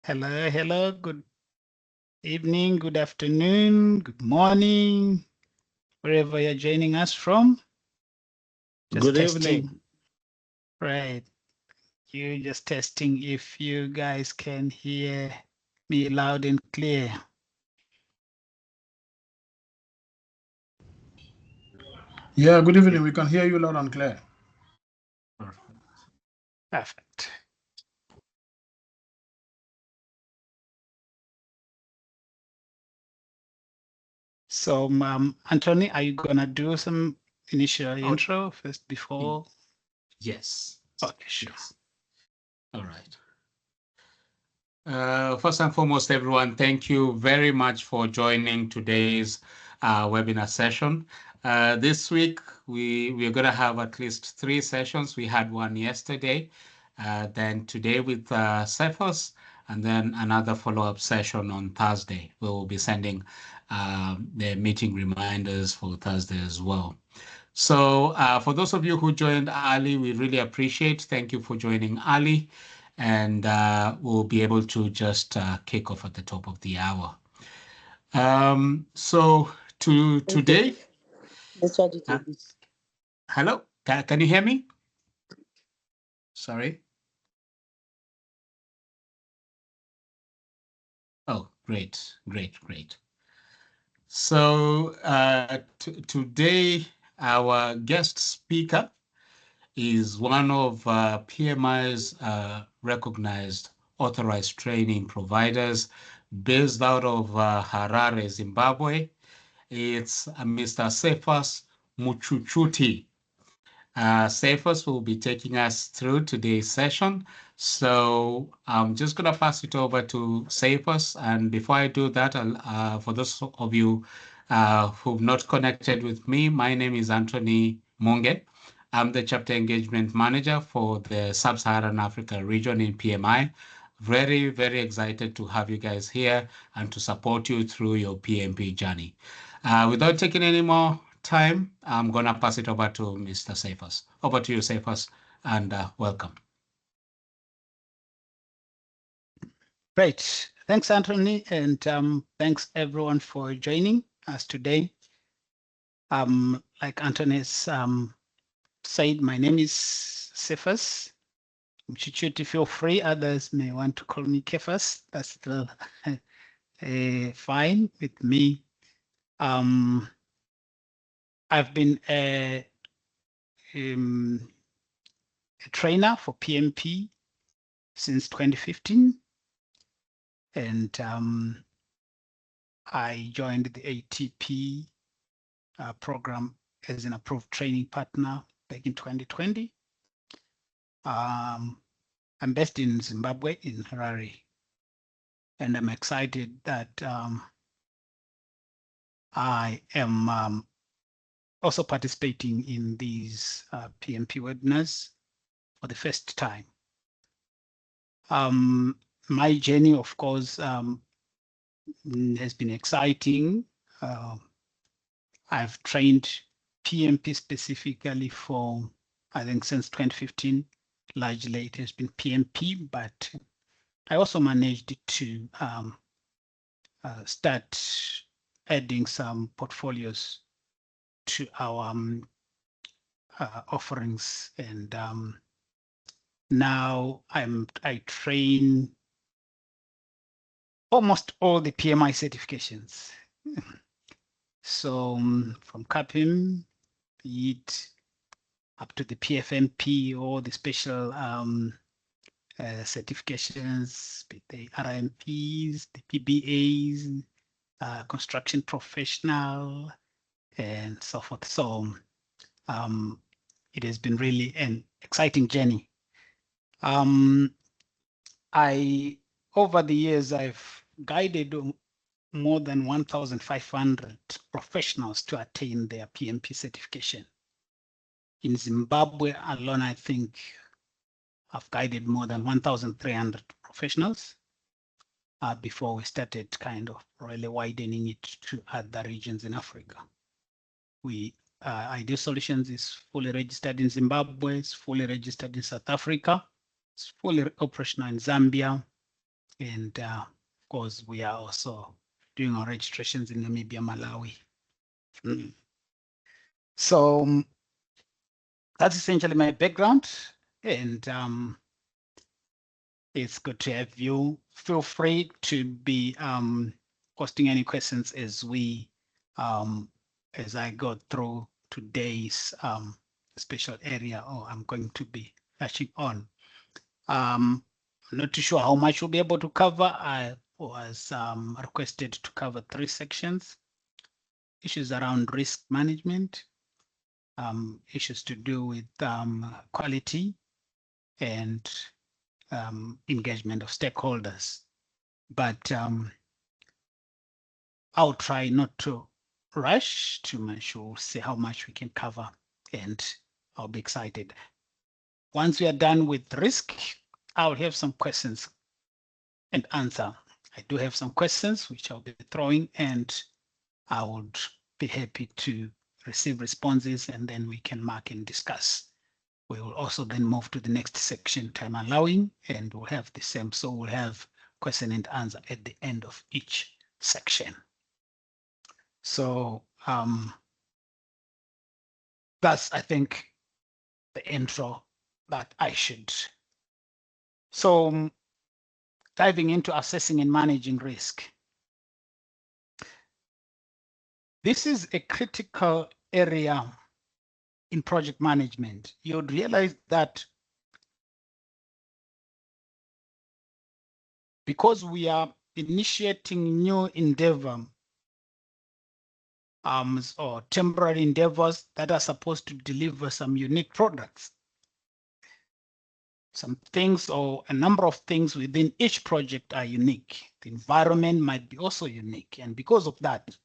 Hello, hello, good evening, good afternoon, good morning, wherever you're joining us from. Just Good testing. evening. Right. You just testing if you guys can hear me loud and clear. Yeah, good evening. We can hear you loud and clear. Perfect. So, Anthony, are you gonna do some initial intro first before? Yes. Okay, sure. Yes. All right. First and foremost, everyone, thank you very much for joining today's webinar session. This week, we're going to have at least 3 sessions. We had one yesterday, then today with Cephas, and then another follow-up session on Thursday. We will be sending the meeting reminders for Thursday as well. So for those of you who joined early, we really appreciate. Thank you for joining early. And we'll be able to just kick off at the top of the hour. So today, hello, can you hear me? Sorry. Oh, great. So today, our guest speaker is one of PMI's recognized authorized training providers based out of Harare, Zimbabwe. It's Mr. Cephas Muchuchuti. Cephas will be taking us through today's session. So I'm just going to pass it over to Cephas. And before I do that, for those of you who've not connected with me, my name is Anthony Monge. I'm the Chapter Engagement Manager for the Sub-Saharan Africa region in PMI. Very, very excited to have you guys here and to support you through your PMP journey. Without taking any more time, I'm going to pass it over to Mr. Cephas. Over to you, Cephas, and welcome. Great. Thanks, Anthony, and thanks everyone for joining us today. Like Anthony's said, my name is Cephas Mchuchuti. Feel free. Others may want to call me Cephas. That's still fine with me. I've been a trainer for PMP since 2015, and I joined the ATP program as an approved training partner back in 2020. I'm based in Zimbabwe, in Harare, and I'm excited that I am also participating in these PMP webinars for the first time. My journey, of course, has been exciting. I've trained PMP specifically for, I think, since 2015. Largely, it has been PMP, but I also managed to start adding some portfolios to our offerings, and now I train almost all the PMI certifications. So from CAPIM, be it up to the PFMP or the special certifications, be the RMPs, the PBAs, construction professional, and so forth. So it has been really an exciting journey. Over the years, I've guided more than 1,500 professionals to attain their PMP certification. In Zimbabwe alone, I think I've guided more than 1,300 professionals before we started kind of really widening it to other regions in Africa. Ideal Solutions is fully registered in Zimbabwe, it's fully registered in South Africa, it's fully operational in Zambia, And of course, we are also doing our registrations in Namibia, Malawi. So that's essentially my background, and it's good to have you. Feel free to be posting any questions as I go through today's special area, or I'm going to be touching on. I'm not too sure how much we'll be able to cover. I was requested to cover 3 sections: issues around risk management, issues to do with quality, and engagement of stakeholders. But I'll try not to rush too much. We'll see how much we can cover, and I'll be excited. Once we are done with risk, I'll have some questions and answer. I do have some questions which I'll be throwing, and I would be happy to receive responses, and then we can mark and discuss. We will also then move to the next section, time allowing, and we'll have the same. So we'll have question and answer at the end of each section. So that's, I think, the intro that I should. So diving into assessing and managing risk. This is a critical area in project management. You'd realize that because we are initiating new endeavor or temporary endeavors that are supposed to deliver some unique products, some things or a number of things within each project are unique. The environment might be also unique. And because of that,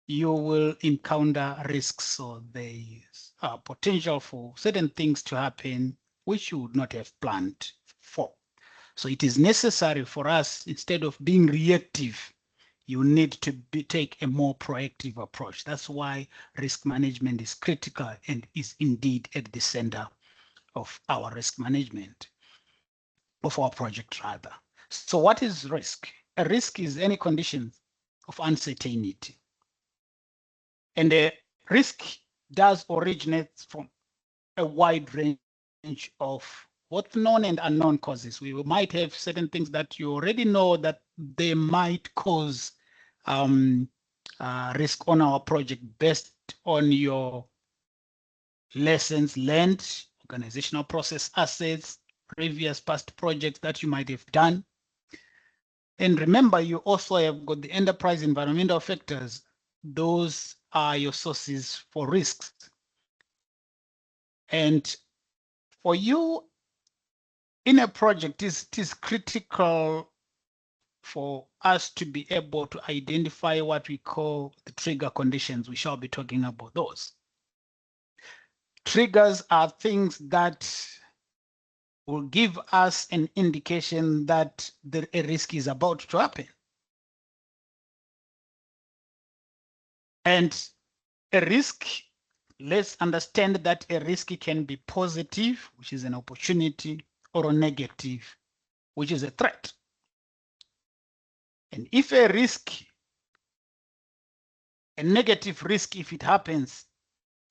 you will encounter risks, or there's potential for certain things to happen which you would not have planned for. So it is necessary for us, instead of being reactive, you need to take a more proactive approach. That's why risk management is critical and is indeed at the center of our risk management, of our project rather. So what is risk? A risk is any condition of uncertainty. And a risk does originate from a wide range of both known and unknown causes. We might have certain things that you already know that they might cause risk on our project based on your lessons learned, organizational process assets, previous past projects that you might have done. And remember, you also have got the enterprise environmental factors. Those are your sources for risks. And for you in a project, it is critical for us to be able to identify what we call the trigger conditions. We shall be talking about those. Triggers are things that will give us an indication that a risk is about to happen. And a risk, let's understand that a risk can be positive, which is an opportunity, or a negative, which is a threat. And if a risk, a negative risk, if it happens,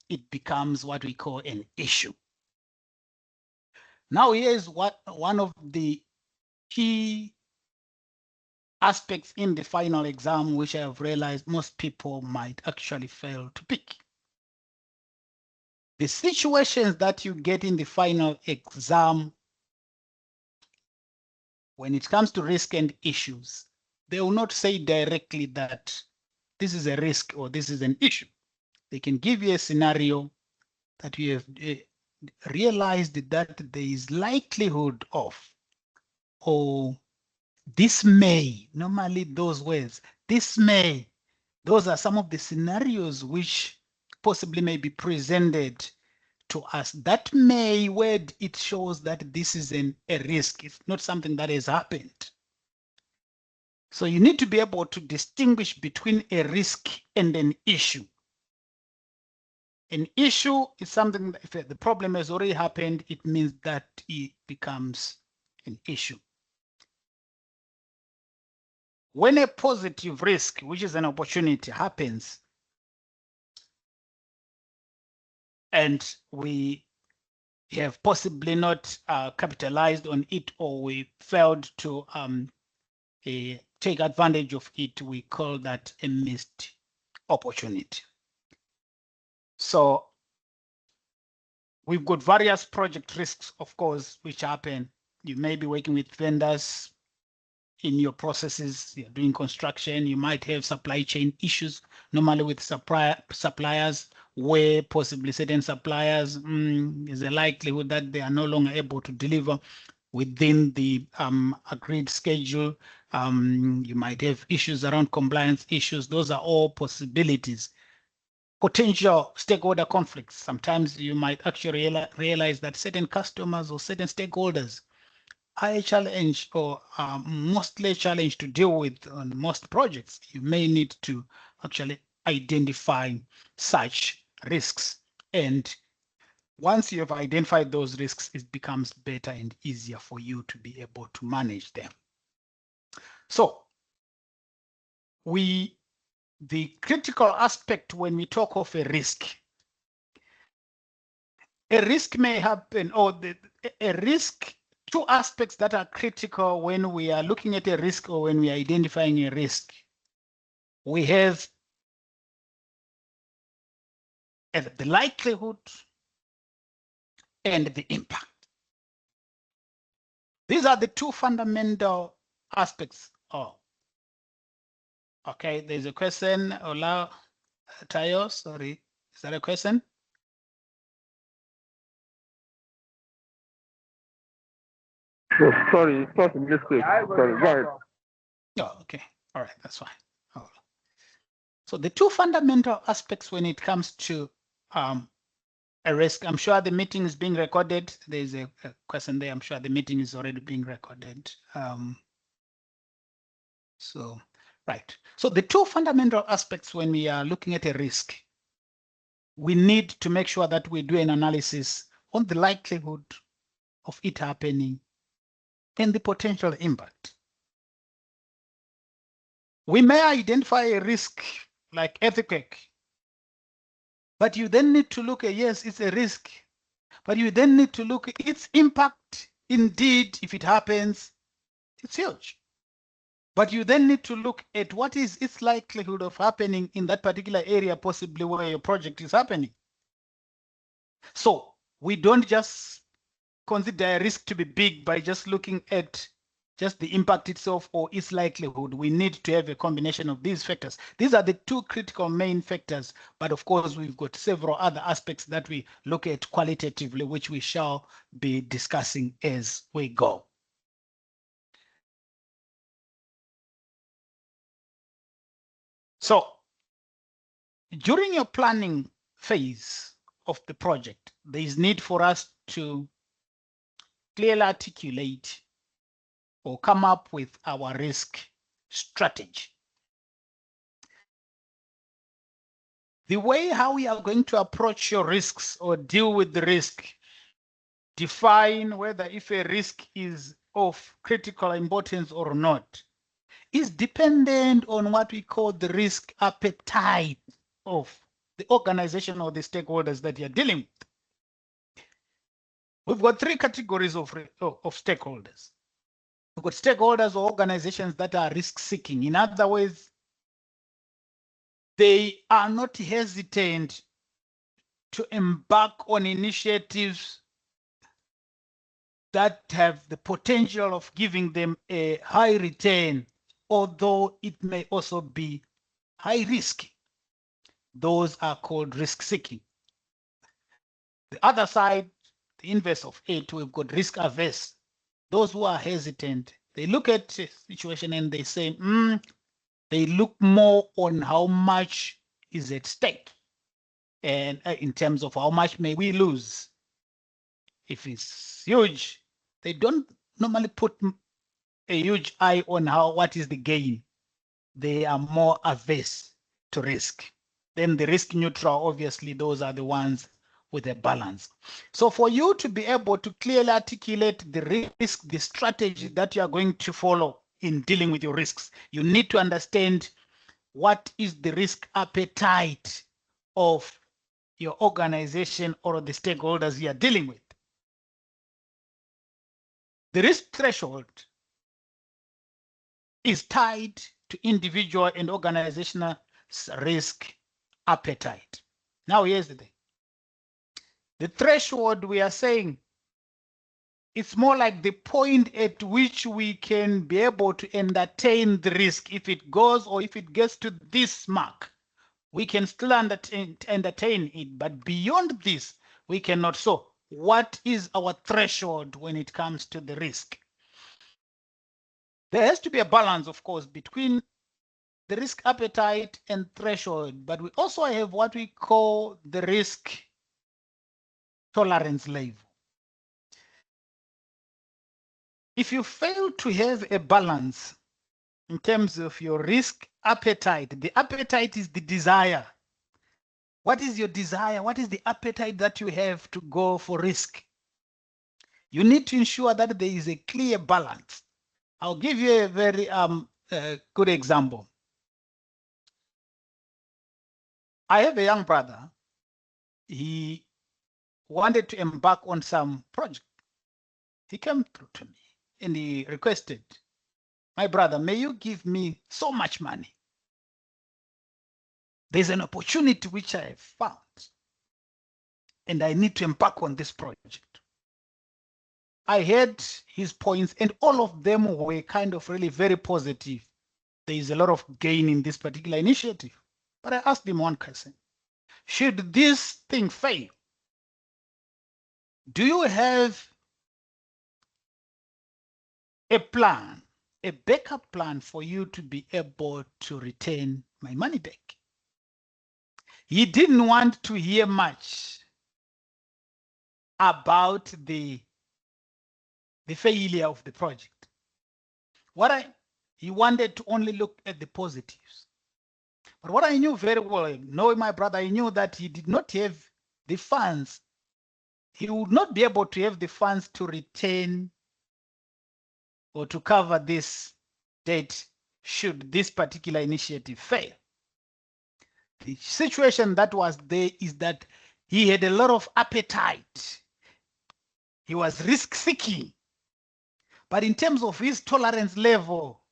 it becomes what we call an issue. Now, here's one of the key aspects in the final exam, which I have realized most people might actually fail to pick. The situations that you get in the final exam, when it comes to risk and issues, they will not say directly that this is a risk or this is an issue. They can give you a scenario that you have realized that there is likelihood of, or this may, normally those words, this may, those are some of the scenarios which possibly may be presented to us. That may word, it shows that this is a risk. It's not something that has happened. So you need to be able to distinguish between a risk and an issue. An issue is something that if the problem has already happened, it means that it becomes an issue. when a positive risk, which is an opportunity, happens, and we have possibly not capitalized on it, or we failed to take advantage of it, we call that a missed opportunity. So we've got various project risks, of course, which happen. You may be working with vendors in your processes, you're doing construction, you might have supply chain issues, normally with suppliers, where possibly certain suppliers, there's a likelihood that they are no longer able to deliver within the agreed schedule. You might have issues around compliance issues. Those are all possibilities. Potential stakeholder conflicts. Sometimes you might actually realize that certain customers or certain stakeholders are a challenge, or are mostly a challenge to deal with on most projects. You may need to actually identify such risks. And once you have identified those risks, it becomes better and easier for you to be able to manage them. So the critical aspect when we talk of a risk may happen, or a risk, two aspects that are critical when we are looking at a risk or when we are identifying a risk. We have the likelihood and the impact. These are the two fundamental aspects. Okay, there's a question, Ola Tayo, sorry, is that a question? Oh, sorry, it was a mistake. Sorry, go ahead. Oh, okay, all right, that's fine. Oh. So the two fundamental aspects when it comes to a risk, I'm sure the meeting is being recorded. There's a question there. I'm sure the meeting is already being recorded. So, right. So the two fundamental aspects when we are looking at a risk, we need to make sure that we do an analysis on the likelihood of it happening and the potential impact. We may identify a risk like earthquake, but you then need to look at, yes, it's a risk, but you then need to look at its impact. Indeed, if it happens, it's huge. But you then need to look at what is its likelihood of happening in that particular area, possibly where your project is happening. So we don't just consider a risk to be big by just looking at just the impact itself or its likelihood. We need to have a combination of these factors. These are the two critical main factors, but of course we've got several other aspects that we look at qualitatively, which we shall be discussing as we go. So during your planning phase of the project, there is need for us to clearly articulate or come up with our risk strategy. The way how we are going to approach your risks or deal with the risk, define whether if a risk is of critical importance or not, is dependent on what we call the risk appetite of the organization or the stakeholders that you're dealing with. We've got three categories of stakeholders. We've got stakeholders or organizations that are risk-seeking. In other words, they are not hesitant to embark on initiatives that have the potential of giving them a high return, although it may also be high risk. Those are called risk-seeking. The other side, the inverse of it, we've got risk-averse. Those who are hesitant, they look at the situation and they say, they look more on how much is at stake and in terms of how much may we lose. If it's huge, they don't normally put a huge eye on what is the gain. They are more averse to risk. Then the risk neutral, obviously, those are the ones with a balance. So for you to be able to clearly articulate the risk, the strategy that you are going to follow in dealing with your risks. You need to understand what is the risk appetite of your organization or the stakeholders you are dealing with. The risk threshold is tied to individual and organizational risk appetite. Now, here's the thing. The threshold, we are saying, it's more like the point at which we can be able to entertain the risk. If it goes or if it gets to this mark, we can still entertain it, but beyond this, we cannot. So what is our threshold when it comes to the risk? There has to be a balance, of course, between the risk appetite and threshold, but we also have what we call the risk tolerance level. If you fail to have a balance in terms of your risk appetite, the appetite is the desire. What is your desire? What is the appetite that you have to go for risk? You need to ensure that there is a clear balance. I'll give you a very good example. I have a young brother. He wanted to embark on some project. He came through to me and he requested, my brother, may you give me so much money? There's an opportunity which I have found and I need to embark on this project. I heard his points and all of them were kind of really very positive. There is a lot of gain in this particular initiative. But I asked him one question. Should this thing fail, do you have a plan, a backup plan for you to be able to retain my money back? He didn't want to hear much about the failure of the project. He wanted to only look at the positives. But what I knew very well, knowing my brother, I knew that he did not have the funds. He would not be able to have the funds to retain or to cover this debt should this particular initiative fail. The situation that was there is that he had a lot of appetite. He was risk-seeking. But in terms of his tolerance level,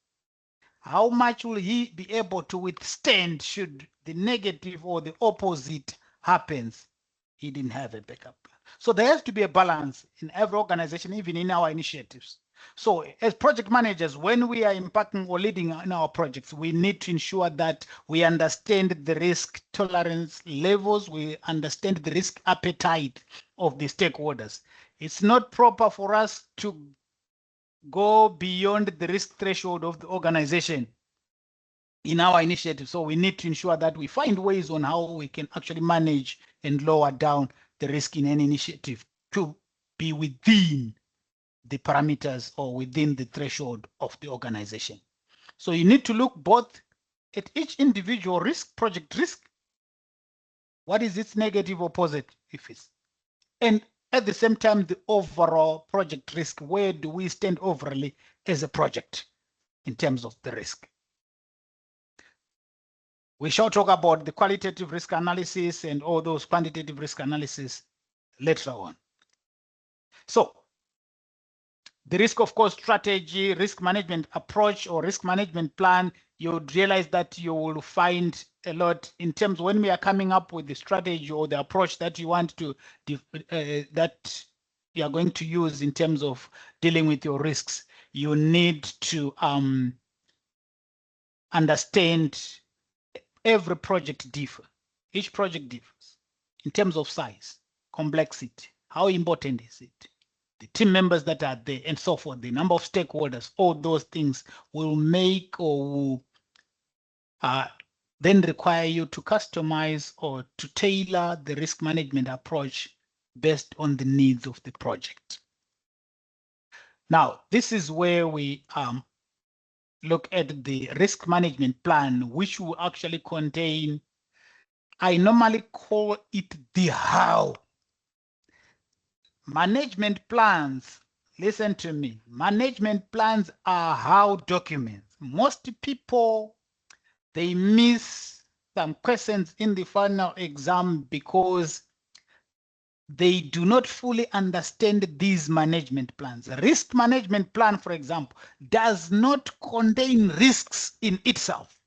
how much will he be able to withstand should the negative or the opposite happens? He didn't have a backup plan. So there has to be a balance in every organization, even in our initiatives. So as project managers, when we are impacting or leading in our projects, we need to ensure that we understand the risk tolerance levels, we understand the risk appetite of the stakeholders. It's not proper for us to go beyond the risk threshold of the organization in our initiative. So we need to ensure that we find ways on how we can actually manage and lower down the risk in any initiative to be within the parameters or within the threshold of the organization. So you need to look both at each individual risk, project risk. What is its negative or positive? And at the same time, the overall project risk, where do we stand overall as a project in terms of the risk? We shall talk about the qualitative risk analysis and all those quantitative risk analysis later on. So the risk, of course, strategy, risk management approach or risk management plan, you would realize that you will find a lot in terms when we are coming up with the strategy or the approach that you want to, that you are going to use in terms of dealing with your risks. You need to understand every project differs. Each project differs in terms of size, complexity, how important is it? The team members that are there and so forth, the number of stakeholders, all those things will make or will then require you to customize or to tailor the risk management approach based on the needs of the project. Now, this is where we look at the risk management plan, which will actually contain, I normally call it the how. Management plans listen to me. Management plans are how documents. Most people, they miss some questions in the final exam because they do not fully understand these management plans. A risk management plan, for example, does not contain risks in itself.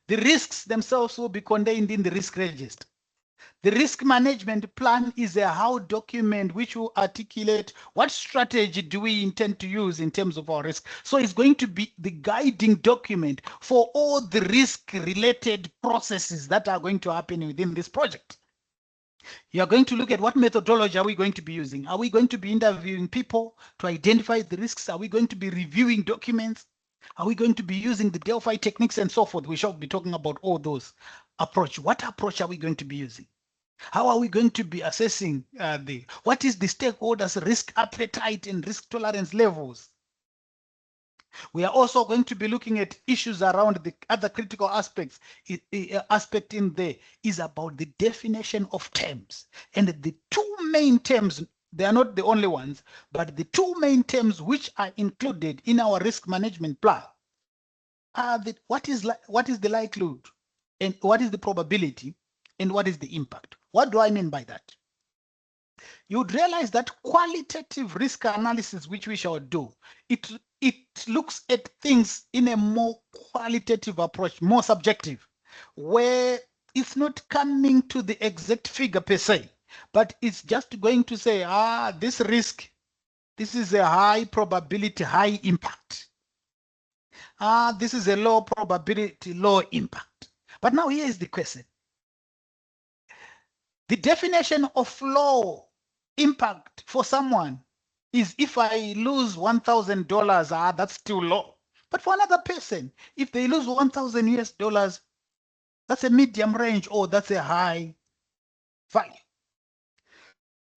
The risks themselves will be contained in the risk register. The risk management plan is a how document which will articulate what strategy do we intend to use in terms of our risk. So it's going to be the guiding document for all the risk related processes that are going to happen within this project. You are going to look at what methodology are we going to be using. Are we going to be interviewing people to identify the risks? Are we going to be reviewing documents? Are we going to be using the Delphi techniques and so forth? We shall be talking about all those approach. What approach are we going to be using? How are we going to be assessing what is the stakeholders' risk appetite and risk tolerance levels? We are also going to be looking at issues around the other critical aspects. Aspect in there is about the definition of terms. And the two main terms, they are not the only ones, but the two main terms which are included in our risk management plan are what is the likelihood and what is the probability and what is the impact. What do I mean by that? You'd realize that qualitative risk analysis, which we shall do, it looks at things in a more qualitative approach, more subjective, where it's not coming to the exact figure per se, but it's just going to say, this risk, this is a high probability, high impact. This is a low probability, low impact. But now here is the question. The definition of low impact for someone is if I lose $1,000, that's still low. But for another person, if they lose 1,000 US dollars, that's a medium range or that's a high value.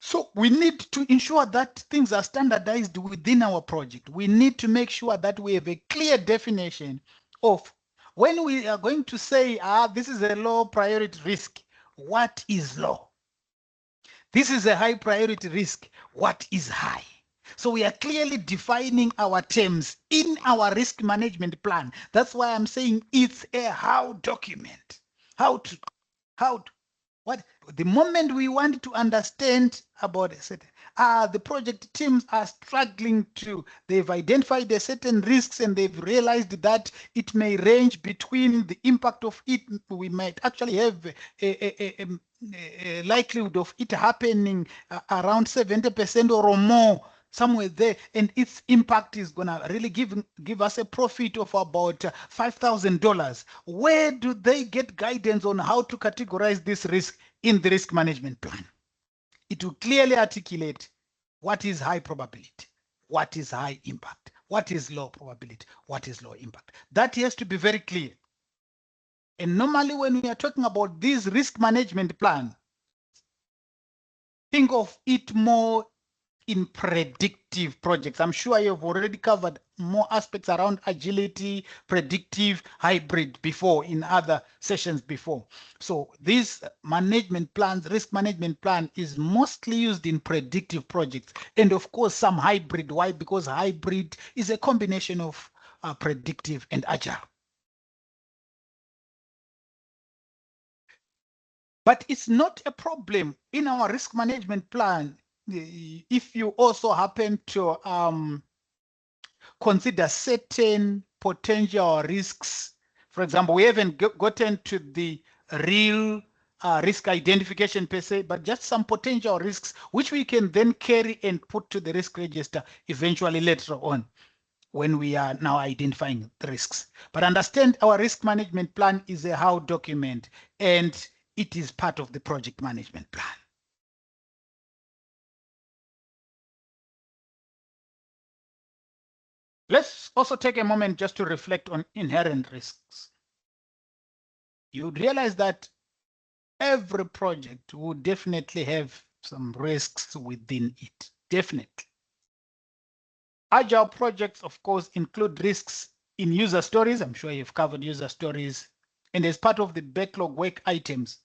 So we need to ensure that things are standardized within our project. We need to make sure that we have a clear definition of when we are going to say, this is a low priority risk, what is low? This is a high priority risk, what is high? So we are clearly defining our terms in our risk management plan. That's why I'm saying it's a how document. What the moment we want to understand about a certain, the project teams are struggling they've identified a certain risks and they've realized that it may range between the impact of it. We might actually have a likelihood of it happening around 70% or more, somewhere there, and its impact is gonna really give us a profit of about $5,000. Where do they get guidance on how to categorize this risk in the risk management plan? It will clearly articulate what is high probability, what is high impact, what is low probability, what is low impact. That has to be very clear. And normally when we are talking about this risk management plan, think of it more in predictive projects. I'm sure you've already covered more aspects around agility, predictive, hybrid before in other sessions before. So this management plans, risk management plan is mostly used in predictive projects. And of course, some hybrid. Why? Because hybrid is a combination of predictive and agile. But it's not a problem in our risk management plan if you also happen to consider certain potential risks. For example, we haven't gotten to the real risk identification per se, but just some potential risks which we can then carry and put to the risk register eventually later on when we are now identifying the risks. But understand our risk management plan is a how document and it is part of the project management plan. Let's also take a moment just to reflect on inherent risks. You'd realize that every project would definitely have some risks within it, definitely. Agile projects, of course, include risks in user stories. I'm sure you've covered user stories. And as part of the backlog work items,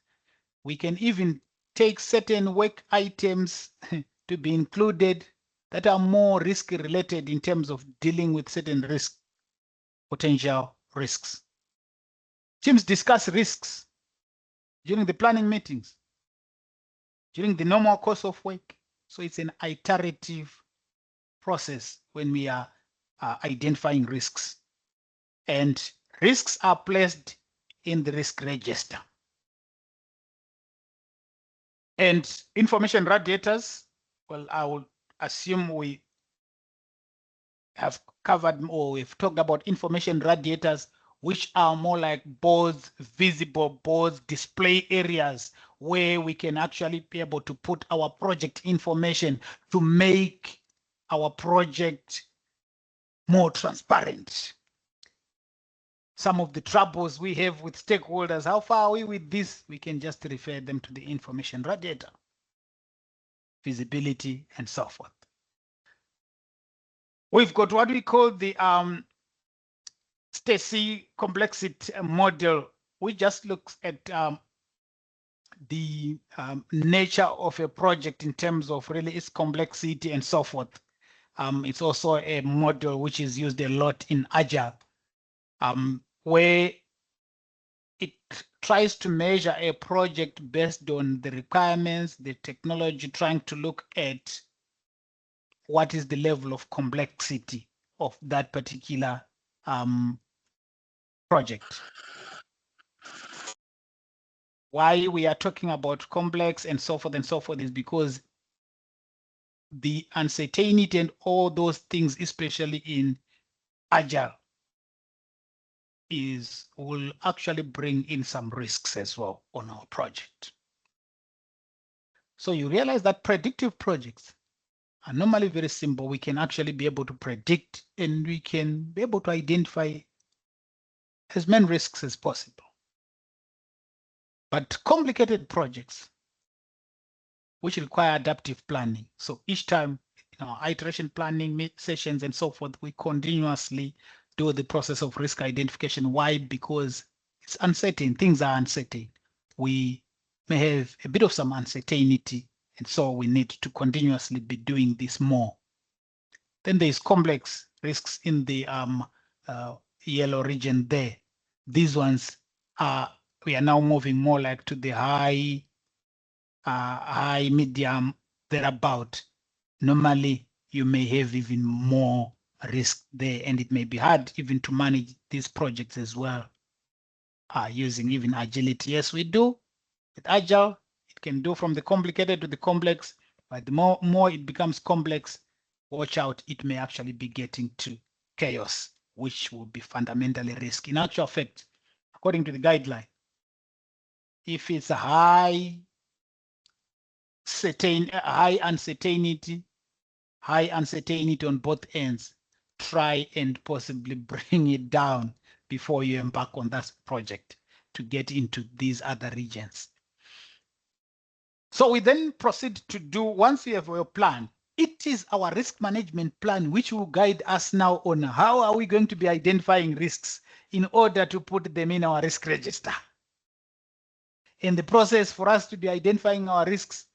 we can even take certain work items to to be included that are more risk related in terms of dealing with certain risk, potential risks. Teams discuss risks during the planning meetings, during the normal course of work. So it's an iterative process when we are identifying risks. And risks are placed in the risk register. And information radiators, well, I would assume we have covered, or we've talked about information radiators, which are more like boards, visible boards, display areas where we can actually be able to put our project information to make our project more transparent. Some of the troubles we have with stakeholders, how far are we with this? We can just refer them to the information radiator, visibility, and so forth. We've got what we call the Stacey complexity model, which just looks at the nature of a project in terms of really its complexity and so forth. It's also a model which is used a lot in Agile, where it tries to measure a project based on the requirements, the technology, trying to look at what is the level of complexity of that particular project. Why we are talking about complex and so forth is because the uncertainty and all those things, especially in Agile, will actually bring in some risks as well on our project. So you realize that predictive projects are normally very simple. We can actually be able to predict, and we can be able to identify as many risks as possible. But complicated projects, which require adaptive planning. So each time, iteration planning sessions and so forth, we continuously do the process of risk identification. Why? Because it's uncertain. Things are uncertain. We may have a bit of some uncertainty, and so we need to continuously be doing this more. Then there's complex risks in the yellow region there. These ones we are now moving more like to the high, medium, thereabout. Normally, you may have even more risk there, and it may be hard even to manage these projects as well, using even agility. Yes, we do. With Agile, it can do from the complicated to the complex, but the more it becomes complex, watch out, it may actually be getting to chaos, which will be fundamentally risky. In actual fact, according to the guideline, if it's a high uncertainty on both ends, try and possibly bring it down before you embark on that project to get into these other regions. So we then proceed to do, once we have our plan, it is our risk management plan which will guide us now on how are we going to be identifying risks in order to put them in our risk register. In the process for us to be identifying our risks,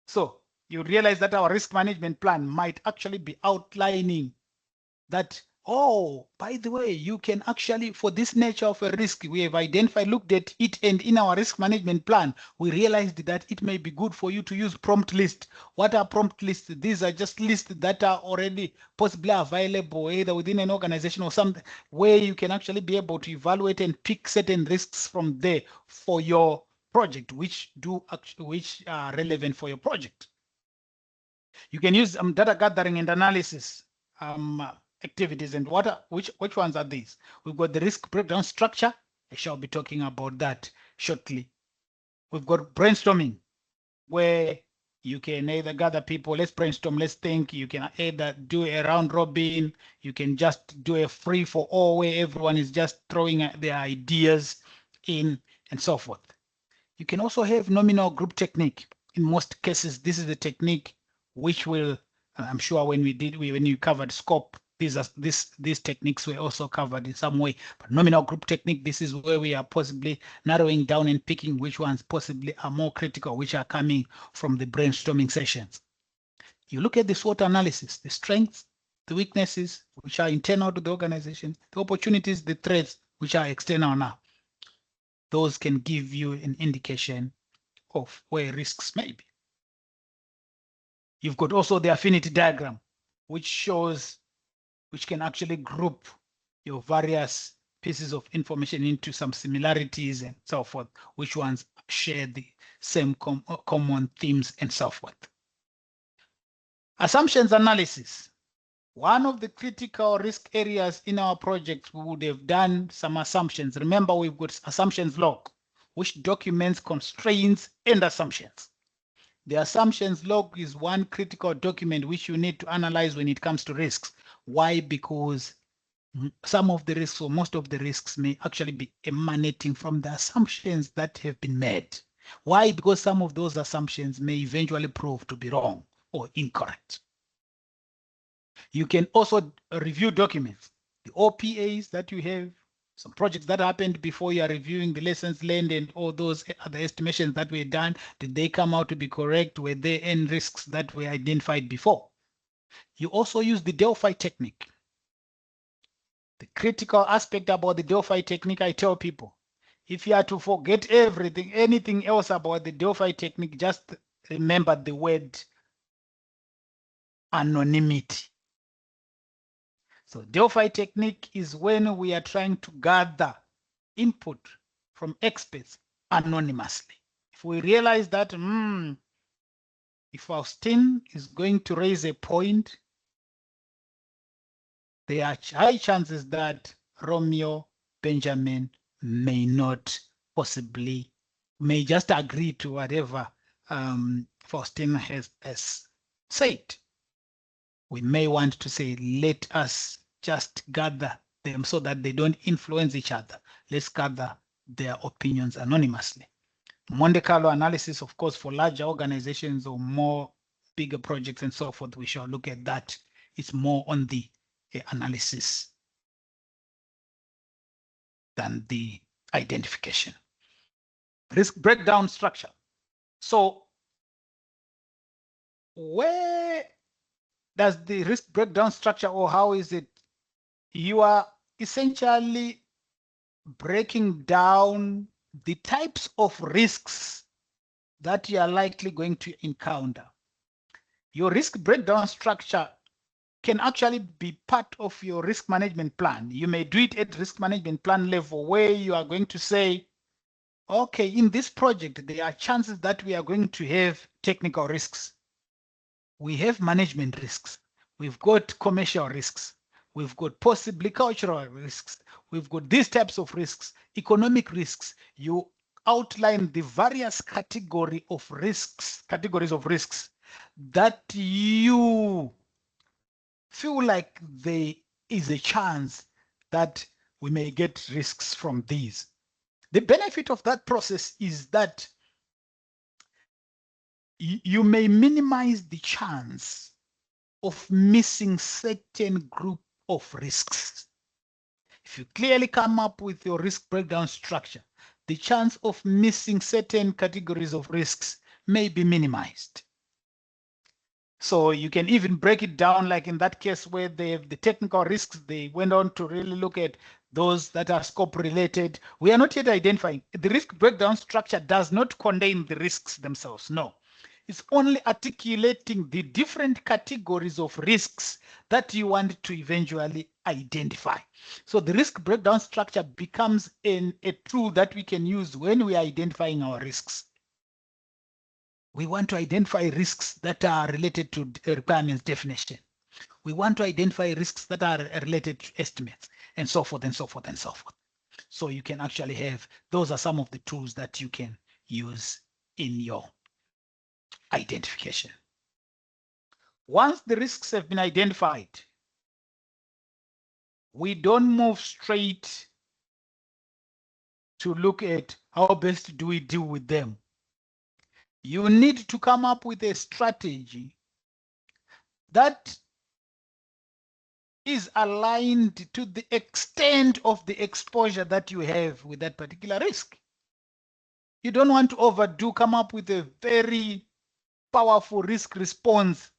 so you realize that our risk management plan might actually be outlining that, oh, by the way, you can actually, for this nature of a risk, we have identified, looked at it, and in our risk management plan, we realized that it may be good for you to use prompt list. What are prompt lists? These are just lists that are already possibly available either within an organization or something where you can actually be able to evaluate and pick certain risks from there for your project, which are relevant for your project. You can use data gathering and analysis activities. And which ones are these? We've got the risk breakdown structure. I shall be talking about that shortly. We've got brainstorming, where you can either gather people, let's brainstorm, let's think. You can either do a round robin. You can just do a free for all where everyone is just throwing their ideas in and so forth. You can also have nominal group technique. In most cases, this is the technique which will, I'm sure when you covered scope, these techniques were also covered in some way. But nominal group technique, this is where we are possibly narrowing down and picking which ones possibly are more critical, which are coming from the brainstorming sessions. You look at the SWOT analysis, the strengths, the weaknesses, which are internal to the organization, the opportunities, the threats, which are external now. Those can give you an indication of where risks may be. You've got also the affinity diagram, which shows, which can actually group your various pieces of information into some similarities and so forth, which ones share the same common themes and so forth. Assumptions analysis. One of the critical risk areas in our project, we would have done some assumptions. Remember, we've got assumptions log, which documents constraints and assumptions. The assumptions log is one critical document which you need to analyze when it comes to risks. Why? Because some of the risks or most of the risks may actually be emanating from the assumptions that have been made. Why? Because some of those assumptions may eventually prove to be wrong or incorrect. You can also review documents, the OPAs that you have, some projects that happened before. You are reviewing the lessons learned and all those other estimations that were done. Did they come out to be correct? Were there any risks that were identified before? You also use the Delphi technique. The critical aspect about the Delphi technique, I tell people, if you are to forget everything, anything else about the Delphi technique, just remember the word anonymity. So Delphi technique is when we are trying to gather input from experts anonymously. If we realize that if Faustin is going to raise a point, there are high chances that Romeo Benjamin may not possibly, may just agree to whatever Faustin has said. We may want to say, let us just gather them so that they don't influence each other. Let's gather their opinions anonymously. Monte Carlo analysis, of course, for larger organizations or more bigger projects and so forth, we shall look at that. It's more on the analysis than the identification. Risk breakdown structure. So where does the risk breakdown structure, or how is it? You are essentially breaking down the types of risks that you are likely going to encounter. Your risk breakdown structure can actually be part of your risk management plan. You may do it at risk management plan level, where you are going to say, okay, in this project, there are chances that we are going to have technical risks. We have management risks. We've got commercial risks. We've got possibly cultural risks. We've got these types of risks, economic risks. You outline the various categories of risks that you feel like there is a chance that we may get risks from these. The benefit of that process is that you may minimize the chance of missing certain group of risks. If you clearly come up with your risk breakdown structure, the chance of missing certain categories of risks may be minimized. So you can even break it down, like in that case where they have the technical risks, they went on to really look at those that are scope related. We are not yet identifying. The risk breakdown structure does not contain the risks themselves, no. It's only articulating the different categories of risks that you want to eventually identify. So the risk breakdown structure becomes a tool that we can use when we are identifying our risks. We want to identify risks that are related to requirements definition. We want to identify risks that are related to estimates, and so forth and so forth and so forth. So you can actually have, those are some of the tools that you can use in your identification. Once the risks have been identified, we don't move straight to look at how best do we deal with them. You need to come up with a strategy that is aligned to the extent of the exposure that you have with that particular risk. You don't want to overdo, come up with a very powerful risk response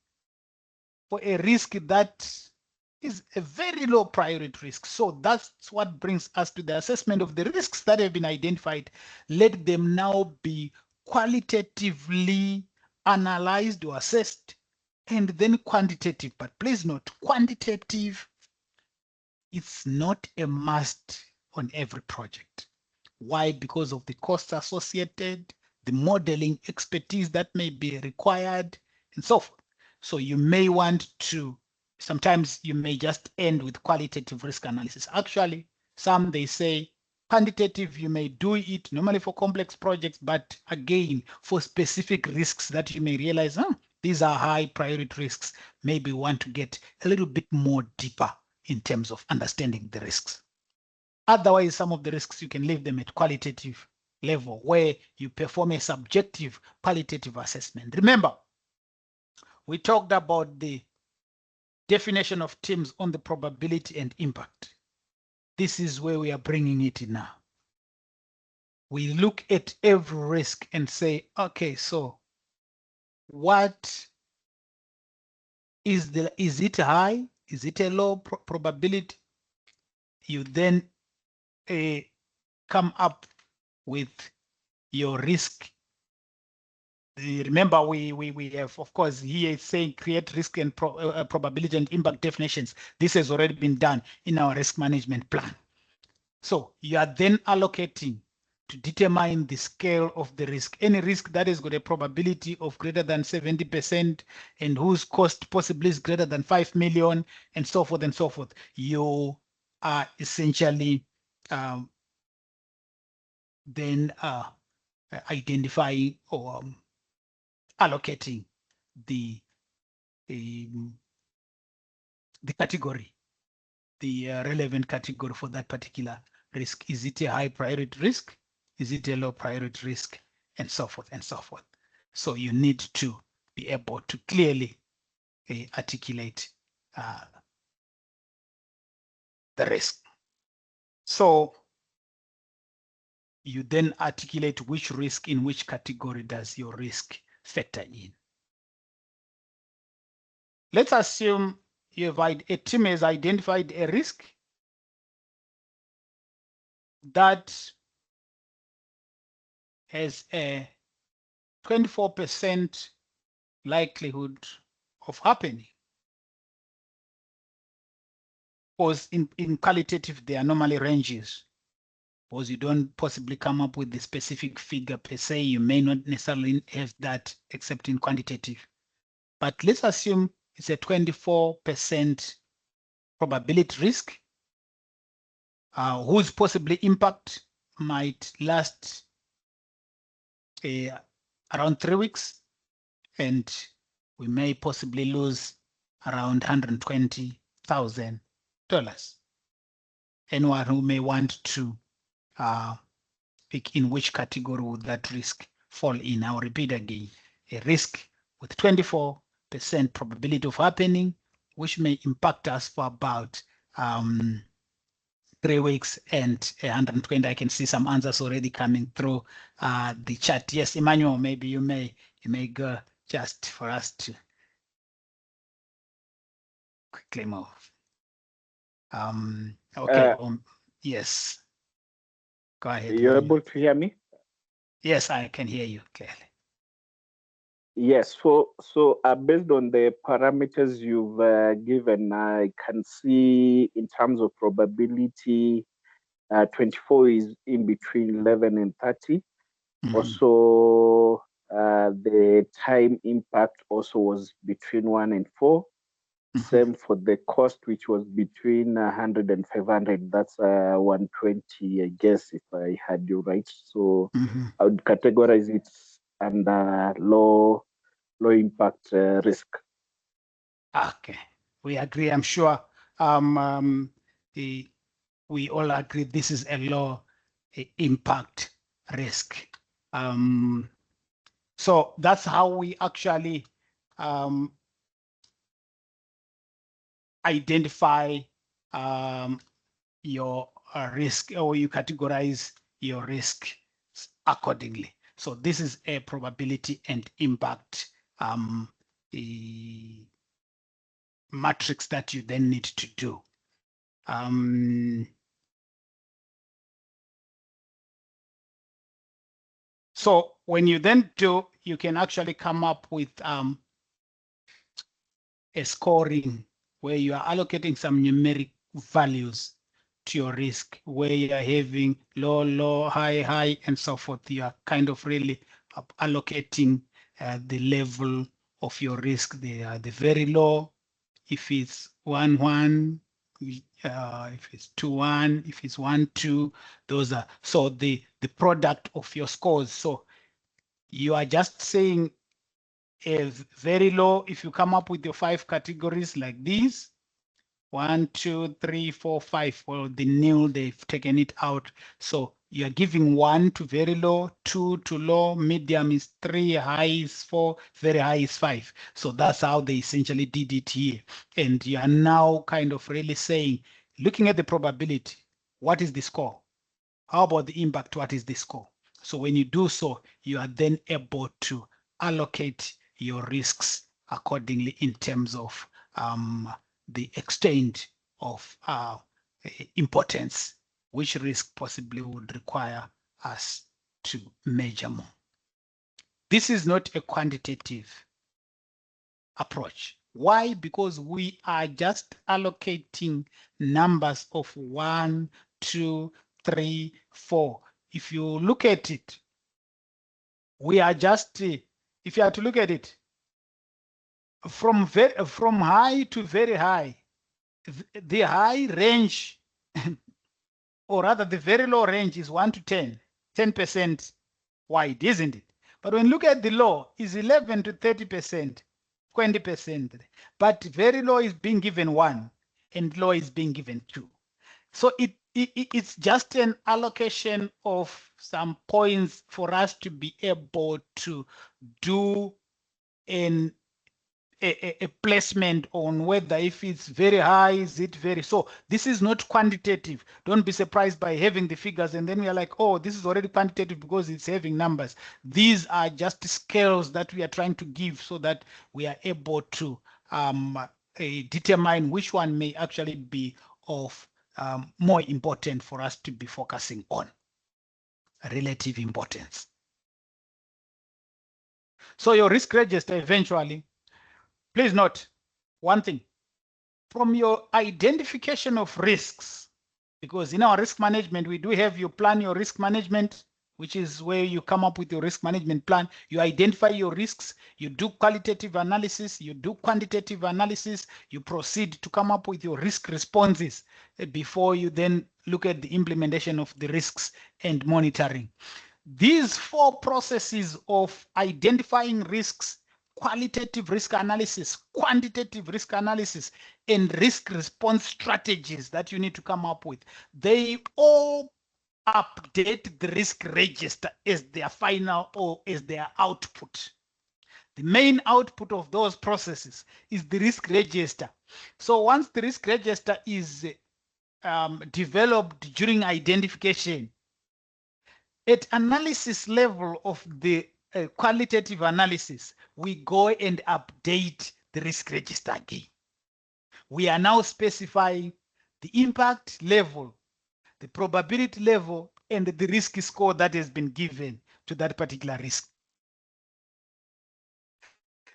for a risk that is a very low priority risk. So that's what brings us to the assessment of the risks that have been identified. Let them now be qualitatively analyzed or assessed, and then quantitative. But please note, quantitative, it's not a must on every project. Why? Because of the costs associated, the modeling expertise that may be required, and so forth. So you may want to, sometimes you may just end with qualitative risk analysis. Actually, some they say quantitative, you may do it normally for complex projects, but again, for specific risks that you may realize, these are high priority risks, maybe want to get a little bit more deeper in terms of understanding the risks. Otherwise, some of the risks, you can leave them at qualitative level where you perform a subjective qualitative assessment. Remember, we talked about the definition of teams on the probability and impact. This is where we are bringing it in now. We look at every risk and say, okay, so what is it high? Is it a low probability? You then come up with your risk. Remember, we have, of course, here it's saying create risk and probability and impact definitions. This has already been done in our risk management plan. So you are then allocating to determine the scale of the risk. Any risk that has got a probability of greater than 70% and whose cost possibly is greater than 5 million and so forth and so forth. You are essentially then identifying or allocating the category, the relevant category for that particular risk. Is it a high priority risk? Is it a low priority risk? And so forth and so forth. So you need to be able to clearly articulate the risk. So you then articulate which risk in which category does your risk factor in. Let's assume a team has identified a risk that has a 24% likelihood of happening. Because in qualitative, there are normally ranges. Because you don't possibly come up with the specific figure per se, you may not necessarily have that except in quantitative. But let's assume it's a 24% probability risk, whose possibly impact might last around 3 weeks, and we may possibly lose around $120,000. Anyone who may want to pick in which category would that risk fall in. I'll repeat again, a risk with 24% probability of happening, which may impact us for about 3 weeks and 120. I can see some answers already coming through the chat. Yes, Emmanuel, maybe you may go just for us to quickly move. Okay. Yes. Go ahead. You're able to hear me? Yes, I can hear you clearly. Yes. So based on the parameters you've given, I can see in terms of probability, 24 is in between 11 and 30. Mm-hmm. Also, the time impact also was between 1 and 4. Mm-hmm. Same for the cost, which was between 100 and 500. That's 120, I guess, if I had you right. So mm-hmm. I would categorize it under low impact risk. Okay, we agree. I'm sure we all agree this is a low impact risk. So that's how we actually identify your risk, or you categorize your risk accordingly. So this is a probability and impact matrix that you then need to do. So when you then do, you can actually come up with a scoring where you are allocating some numeric values to your risk, where you are having low, low, high, high, and so forth. You are kind of really allocating the level of your risk. They are the very low, if it's 1, 1, if it's 2, 1, if it's 1, 2, those are so the product of your scores. So you are just saying a very low. If you come up with your 5 categories like these, 1, 2, 3, 4, 5, well, the nil, they've taken it out. So you're giving 1 to very low, 2 to low, medium is 3, high is 4, very high is 5. So that's how they essentially did it here. And you are now kind of really saying, looking at the probability, what is the score? How about the impact? What is the score? So when you do so, you are then able to allocate your risks accordingly in terms of the extent of importance, which risk possibly would require us to measure more. This is not a quantitative approach. Why? Because we are just allocating numbers of 1, 2, 3, 4. If you look at it, we are just, if you are to look at it, from high to very high, the high range, or rather the very low range is 1 to 10, 10% wide, isn't it? But when you look at the low, is 11 to 30%, 20%. But very low is being given 1 and low is being given 2. So it's just an allocation of some points for us to be able to do a placement on whether if it's very high, is it very, so this is not quantitative. Don't be surprised by having the figures and then we are like, oh, this is already quantitative because it's having numbers. These are just scales that we are trying to give so that we are able to determine which one may actually be of more important for us to be focusing on, relative importance. So your risk register eventually, please note one thing, from your identification of risks, because in our risk management, we do have you plan your risk management, which is where you come up with your risk management plan. You identify your risks, you do qualitative analysis, you do quantitative analysis, you proceed to come up with your risk responses before you then look at the implementation of the risks and monitoring. These 4 processes of identifying risks, qualitative risk analysis, quantitative risk analysis, and risk response strategies that you need to come up with, they all update the risk register as their final or as their output. The main output of those processes is the risk register. So once the risk register is developed during identification, at analysis level of the qualitative analysis, we go and update the risk register again. We are now specifying the impact level, the probability level, and the risk score that has been given to that particular risk.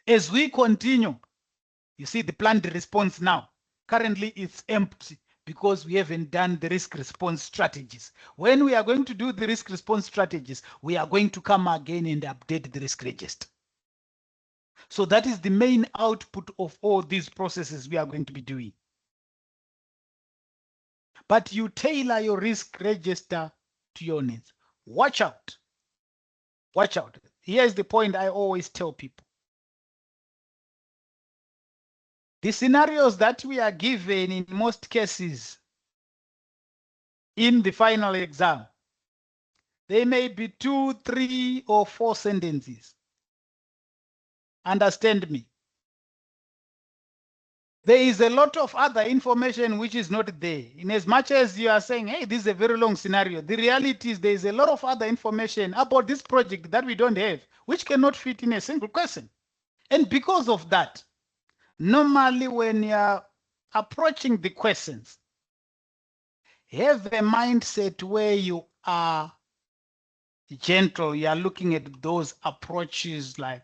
As we continue, you see the planned response now. Currently, it's empty because we haven't done the risk response strategies. When we are going to do the risk response strategies, we are going to come again and update the risk register. So that is the main output of all these processes we are going to be doing. But you tailor your risk register to your needs. Watch out. Watch out. Here's the point I always tell people. The scenarios that we are given in most cases in the final exam, they may be 2, 3, or 4 sentences. Understand me. There is a lot of other information which is not there. In as much as you are saying, hey, this is a very long scenario, the reality is there is a lot of other information about this project that we don't have, which cannot fit in a single question. And because of that, normally when you're approaching the questions, have a mindset where you are gentle. You are looking at those approaches like,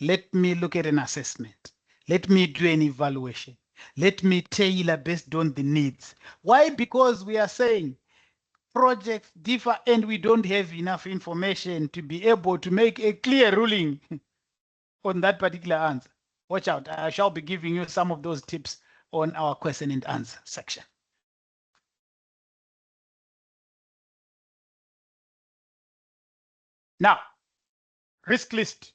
let me look at an assessment. Let me do an evaluation. Let me tailor based on the needs. Why? Because we are saying projects differ and we don't have enough information to be able to make a clear ruling on that particular answer. Watch out. I shall be giving you some of those tips on our question and answer section. Now, risk list.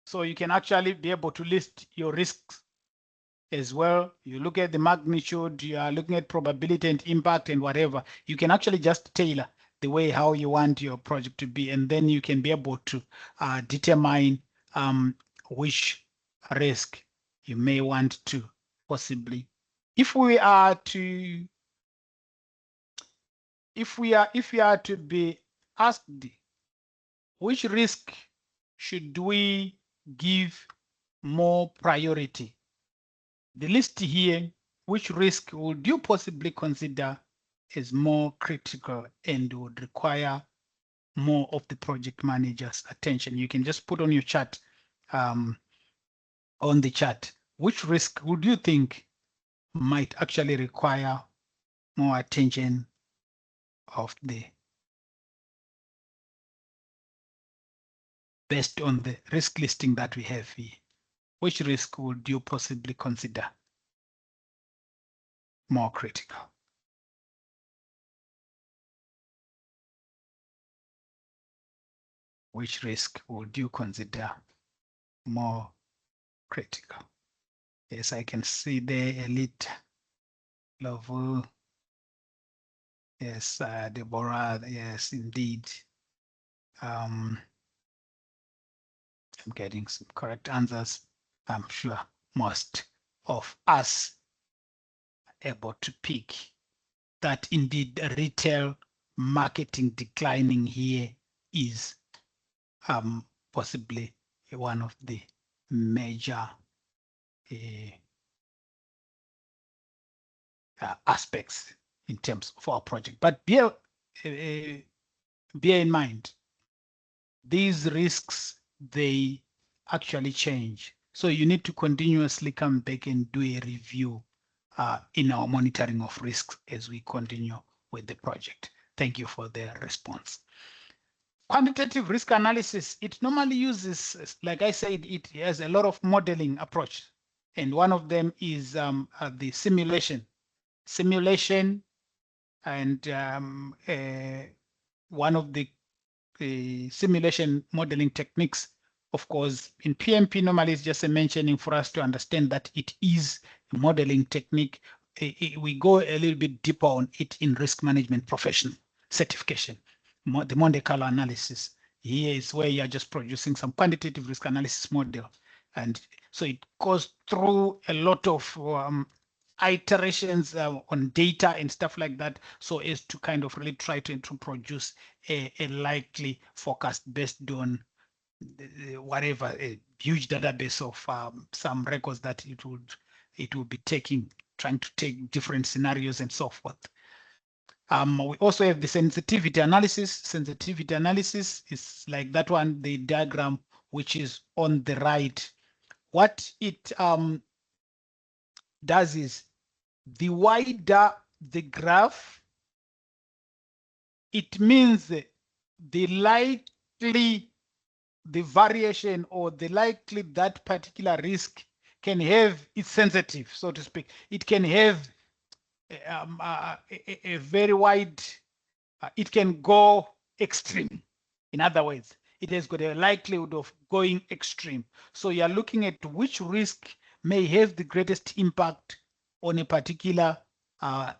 So you can actually be able to list your risks as well. You look at the magnitude, you are looking at probability and impact and whatever. You can actually just tailor the way how you want your project to be, and then you can be able to determine which risk you may want to possibly. If we are to be asked which risk should we give more priority, the list here, which risk would you possibly consider as more critical and would require more of the project manager's attention? You can just put on your chart, on the chart, which risk would you think might actually require more attention of the, based on the risk listing that we have here? Which risk would you possibly consider more critical? Which risk would you consider more critical? Yes, I can see the elite level. Yes, Deborah, yes, indeed. I'm getting some correct answers. I'm sure most of us are able to pick that indeed retail marketing declining here is possibly one of the major aspects in terms of our project. But bear in mind, these risks, they actually change. So you need to continuously come back and do a review in our monitoring of risks as we continue with the project. Thank you for the response. Quantitative risk analysis, it normally uses, like I said, it has a lot of modeling approach. And one of them is the simulation. Simulation and one of the simulation modeling techniques, of course, in PMP normally it's just a mentioning for us to understand that it is a modeling technique. We go a little bit deeper on it in risk management professional certification. The Monte Carlo analysis here is where you are just producing some quantitative risk analysis model. And so it goes through a lot of iterations on data and stuff like that, so as to kind of really try to produce a likely forecast based on whatever, a huge database of some records that it would be trying to take different scenarios and so forth. We also have the sensitivity analysis. Sensitivity analysis is like that one, the diagram which is on the right. What it does is, the wider the graph, it means the likely the variation or the likely that particular risk can have, it's sensitive, so to speak. It can have a very wide, it can go extreme. In other words, it has got a likelihood of going extreme. So you're looking at which risk may have the greatest impact on a particular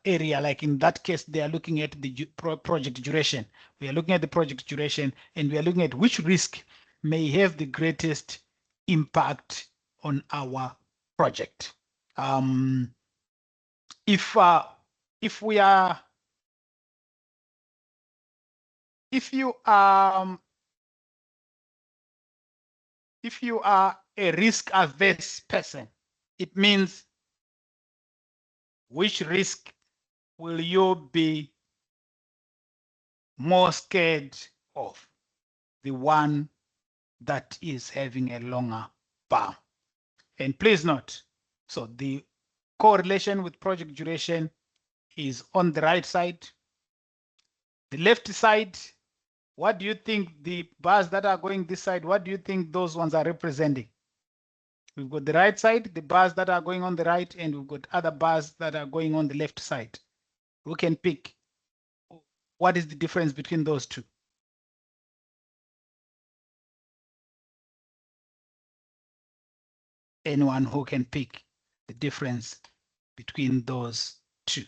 area. Like in that case, they are looking at the project duration. We are looking at the project duration, and we are looking at which risk may have the greatest impact on our project. If you are a risk averse person, It means which risk will you be more scared of? The one that is having a longer bar. And please note, so the correlation with project duration is on the right side. The left side, what do you think the bars that are going this side, what do you think those ones are representing? We've got the right side, the bars that are going on the right, and we've got other bars that are going on the left side. Who can pick? What is the difference between those two? Anyone who can pick the difference between those two?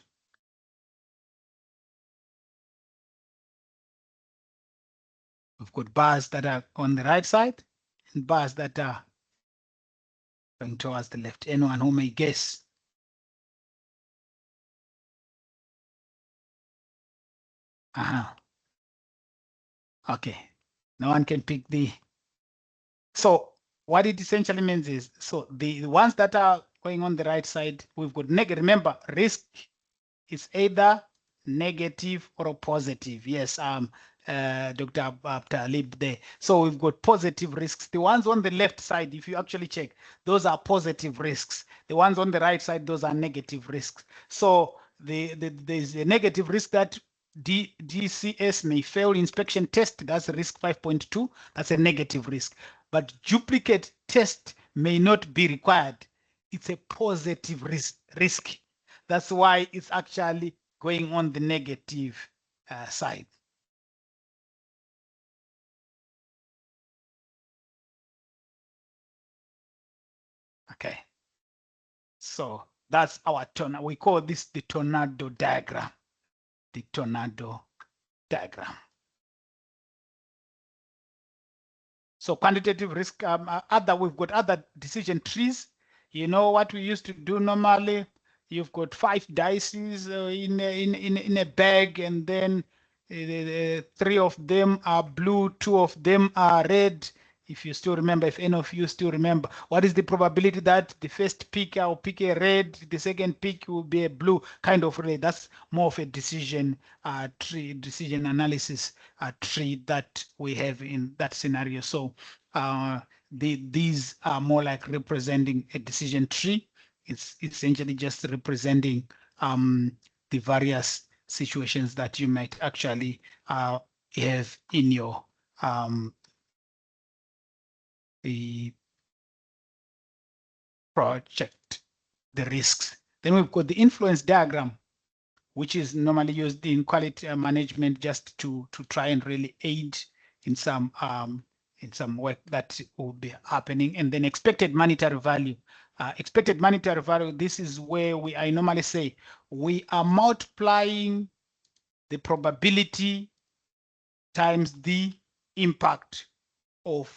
We've got bars that are on the right side and bars that are going towards the left. Anyone who may guess? Okay, no one can pick the. So what it essentially means is, so the ones that are going on the right side, we've got negative. Remember, risk is either negative or positive. Yes, Dr. Talib there. So we've got positive risks. The ones on the left side, if you actually check, those are positive risks. The ones on the right side, those are negative risks. So there's a negative risk that DCS may fail inspection test. That's risk 5.2. That's a negative risk. But duplicate test may not be required. It's a positive risk. That's why it's actually going on the negative side. Okay. So that's our tornado. We call this the tornado diagram. The tornado diagram. So quantitative risk, we've got other decision trees. You know what we used to do normally? You've got 5 dices in a bag, and then 3 of them are blue, 2 of them are red. If you still remember, if any of you still remember, what is the probability that the first pick will pick a red, the second pick will be a blue, kind of red? That's more of a decision tree, decision analysis tree that we have in that scenario. So these are more like representing a decision tree. It's essentially just representing the various situations that you might actually have in your the project, the risks. Then we've got the influence diagram, which is normally used in quality management just to try and really aid in some work that will be happening. And then expected monetary value. Expected monetary value, this is where I normally say we are multiplying the probability times the impact of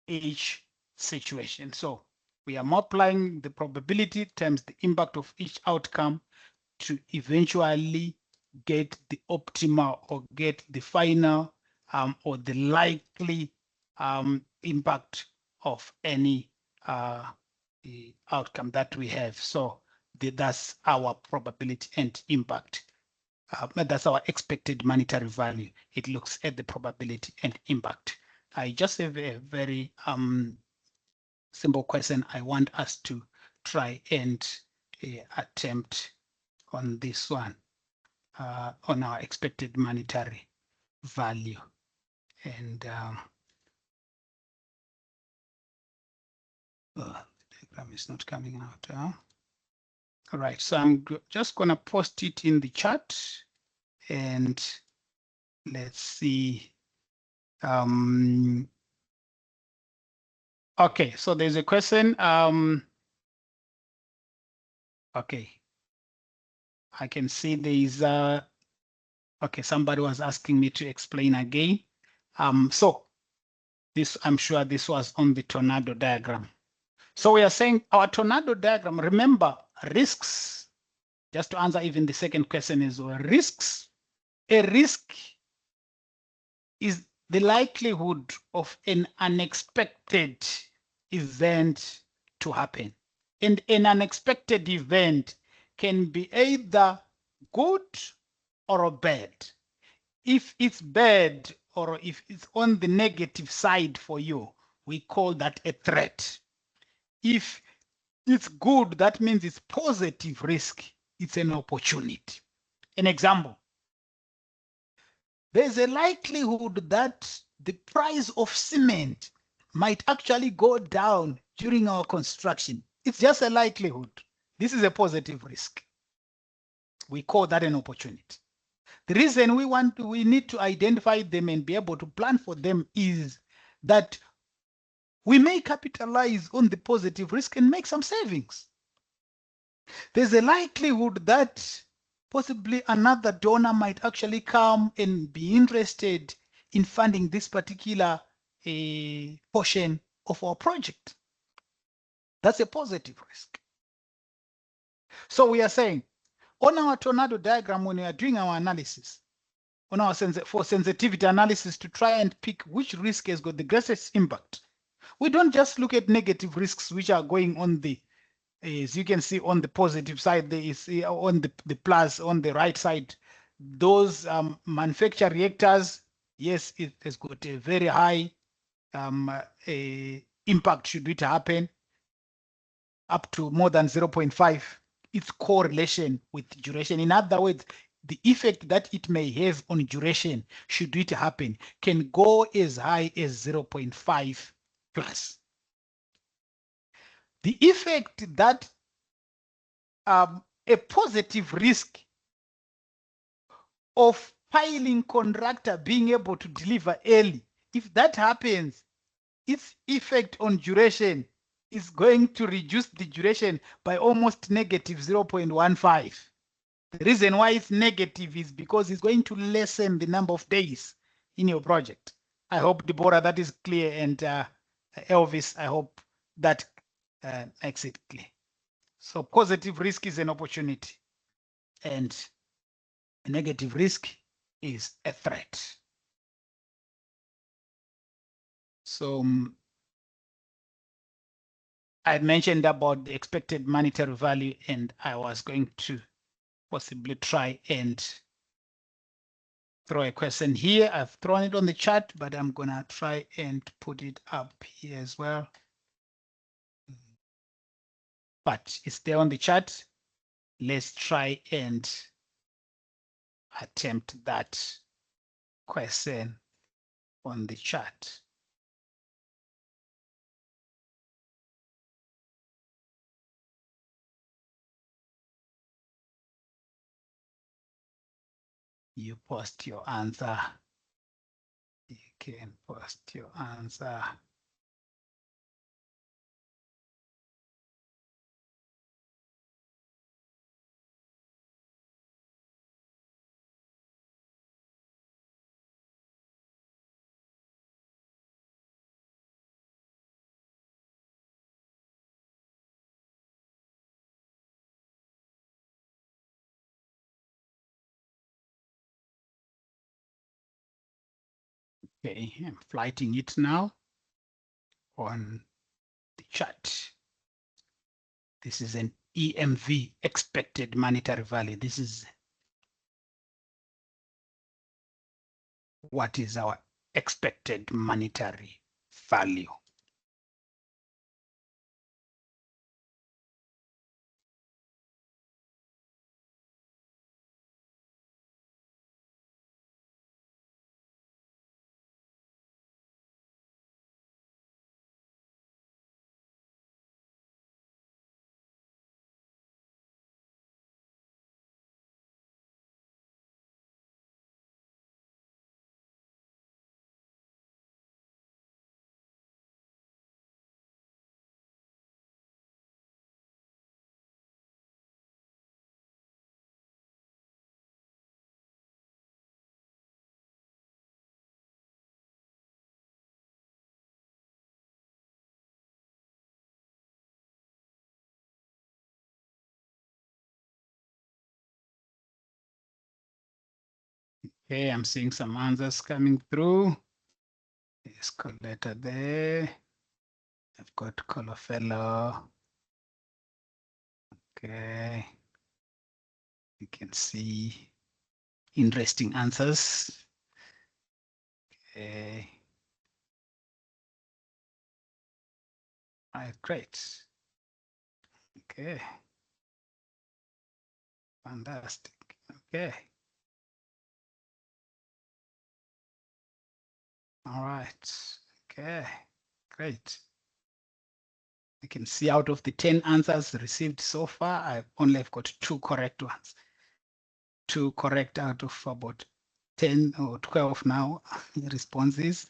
each situation. So we are multiplying the probability times the impact of each outcome to eventually get the optimal or get the final or the likely impact of any the outcome that we have. So that's our probability and impact. That's our expected monetary value. It looks at the probability and impact. I just have a very simple question I want us to try and attempt on this one, on our expected monetary value. And the diagram is not coming out. All right, so I'm just going to post it in the chat, and let's see. Okay, so there's a question. Okay, I can see there's okay, somebody was asking me to explain again. So this, I'm sure this was on the tornado diagram. So we are saying our tornado diagram, remember risks, just to answer even the second question is risks. A risk is the likelihood of an unexpected event to happen. And an unexpected event can be either good or bad. If it's bad or if it's on the negative side for you, we call that a threat. If it's good, that means it's positive risk. It's an opportunity. An example, there's a likelihood that the price of cement might actually go down during our construction. It's just a likelihood. This is a positive risk. We call that an opportunity. The reason we need to identify them and be able to plan for them is that we may capitalize on the positive risk and make some savings. There's a likelihood that possibly another donor might actually come and be interested in funding this particular portion of our project. That's a positive risk. So we are saying on our tornado diagram, when we are doing our analysis, on our sensitivity analysis to try and pick which risk has got the greatest impact, we don't just look at negative risks which are going on the, as you can see on the positive side, there is on the plus on the right side, those manufactured reactors, yes, it has got a very high impact should it happen, up to more than 0.5. Its correlation with duration. In other words, the effect that it may have on duration, should it happen, can go as high as 0.5 plus. The effect that a positive risk of piling contractor being able to deliver early, if that happens, its effect on duration is going to reduce the duration by almost negative 0.15. The reason why it's negative is because it's going to lessen the number of days in your project. I hope, Deborah, that is clear, and Elvis, I hope that makes it clear. So positive risk is an opportunity, and negative risk is a threat. So I mentioned about the expected monetary value, and I was going to possibly try and throw a question here. I've thrown it on the chat, but I'm gonna try and put it up here as well. But it's there on the chat. Let's try and attempt that question on the chat. You post your answer. You can post your answer. Okay, I'm flighting it now on the chat. This is an EMV, expected monetary value. This is what is our expected monetary value. Okay, I'm seeing some answers coming through. There's Coletta there. I've got Colofello. Okay. You can see interesting answers. Okay. All right, great. Okay. Fantastic. Okay. All right. Okay. Great. You can see out of the 10 answers received so far, I only have got 2 correct ones. 2 correct out of about 10 or 12 now responses.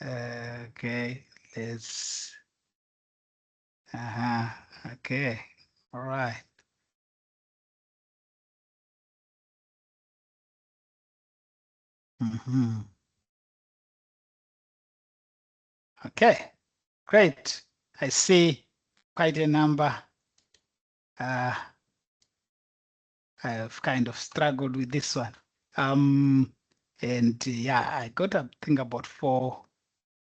Okay, let's. Okay, all right. Okay, great. I see quite a number. I've kind of struggled with this one. And yeah, I got to think about 4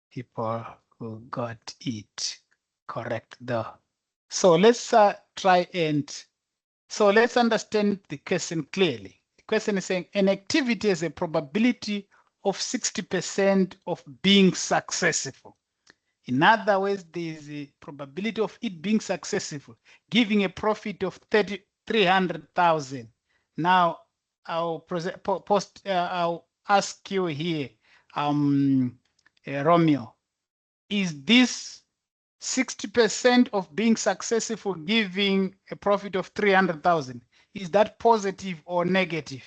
people who got it correct though. So let's try and, so let's understand the question clearly. The question is saying an activity has a probability of 60% of being successful. In other words, there is a probability of it being successful, giving a profit of 300,000. Now, I'll I'll ask you here, Romeo, is this 60% of being successful giving a profit of 300,000? Is that positive or negative?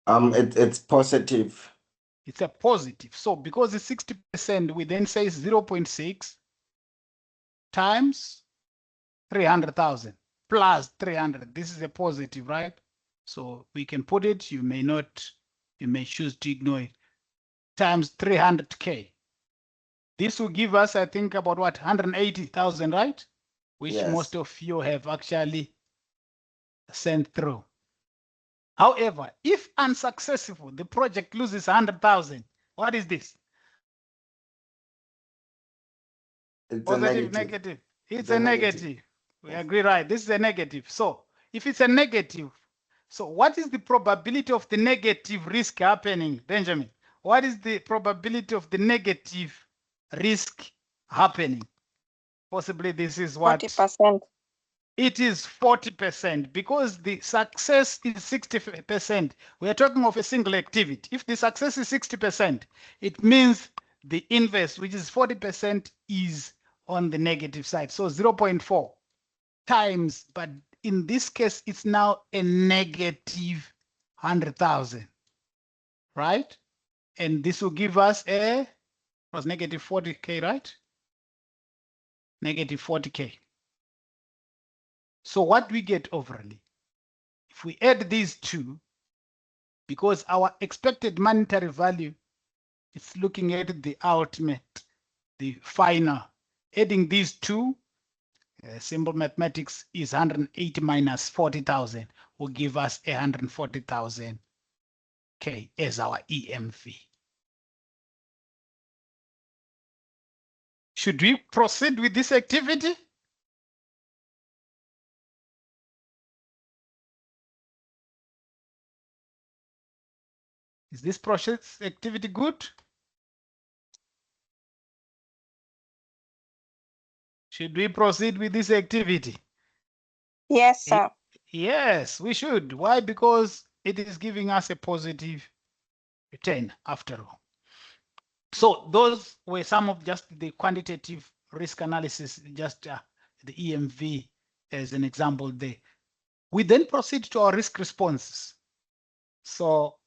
It's positive. It's a positive. So because it's 60%, we then say 0.6 times 300,000 plus 300. This is a positive, right? So we can put it, you may not, you may choose to ignore it, times 300K. This will give us, I think, about what, 180,000, right? Which Yes. most of you have actually sent through. However, if unsuccessful, the project loses 100,000. What is this? It's Positive, a negative. negative. It's It's a a negative. negative. We agree, right? This is a negative. So if it's a negative, so what is the probability of the negative risk happening, Benjamin? What is the probability of the negative risk happening? Possibly this is what? 40%. It is 40% because the success is 60%. We are talking of a single activity. If the success is 60%, it means the inverse, which is 40%, is on the negative side. So 0.4 times, but in this case, it's now a negative 100,000, right? And this will give us a, was negative 40K, right? Negative 40K. So what we get overall, if we add these two, because our expected monetary value is looking at the ultimate, the final, adding these two, simple mathematics is 180 minus 40,000 will give us 140,000 K as our EMV. Should we proceed with this activity? Is this process activity good? Should we proceed with this activity? Yes, sir. Yes, we should. Why? Because it is giving us a positive return after all. So those were some of just the quantitative risk analysis, just the EMV as an example there. We then proceed to our risk responses. So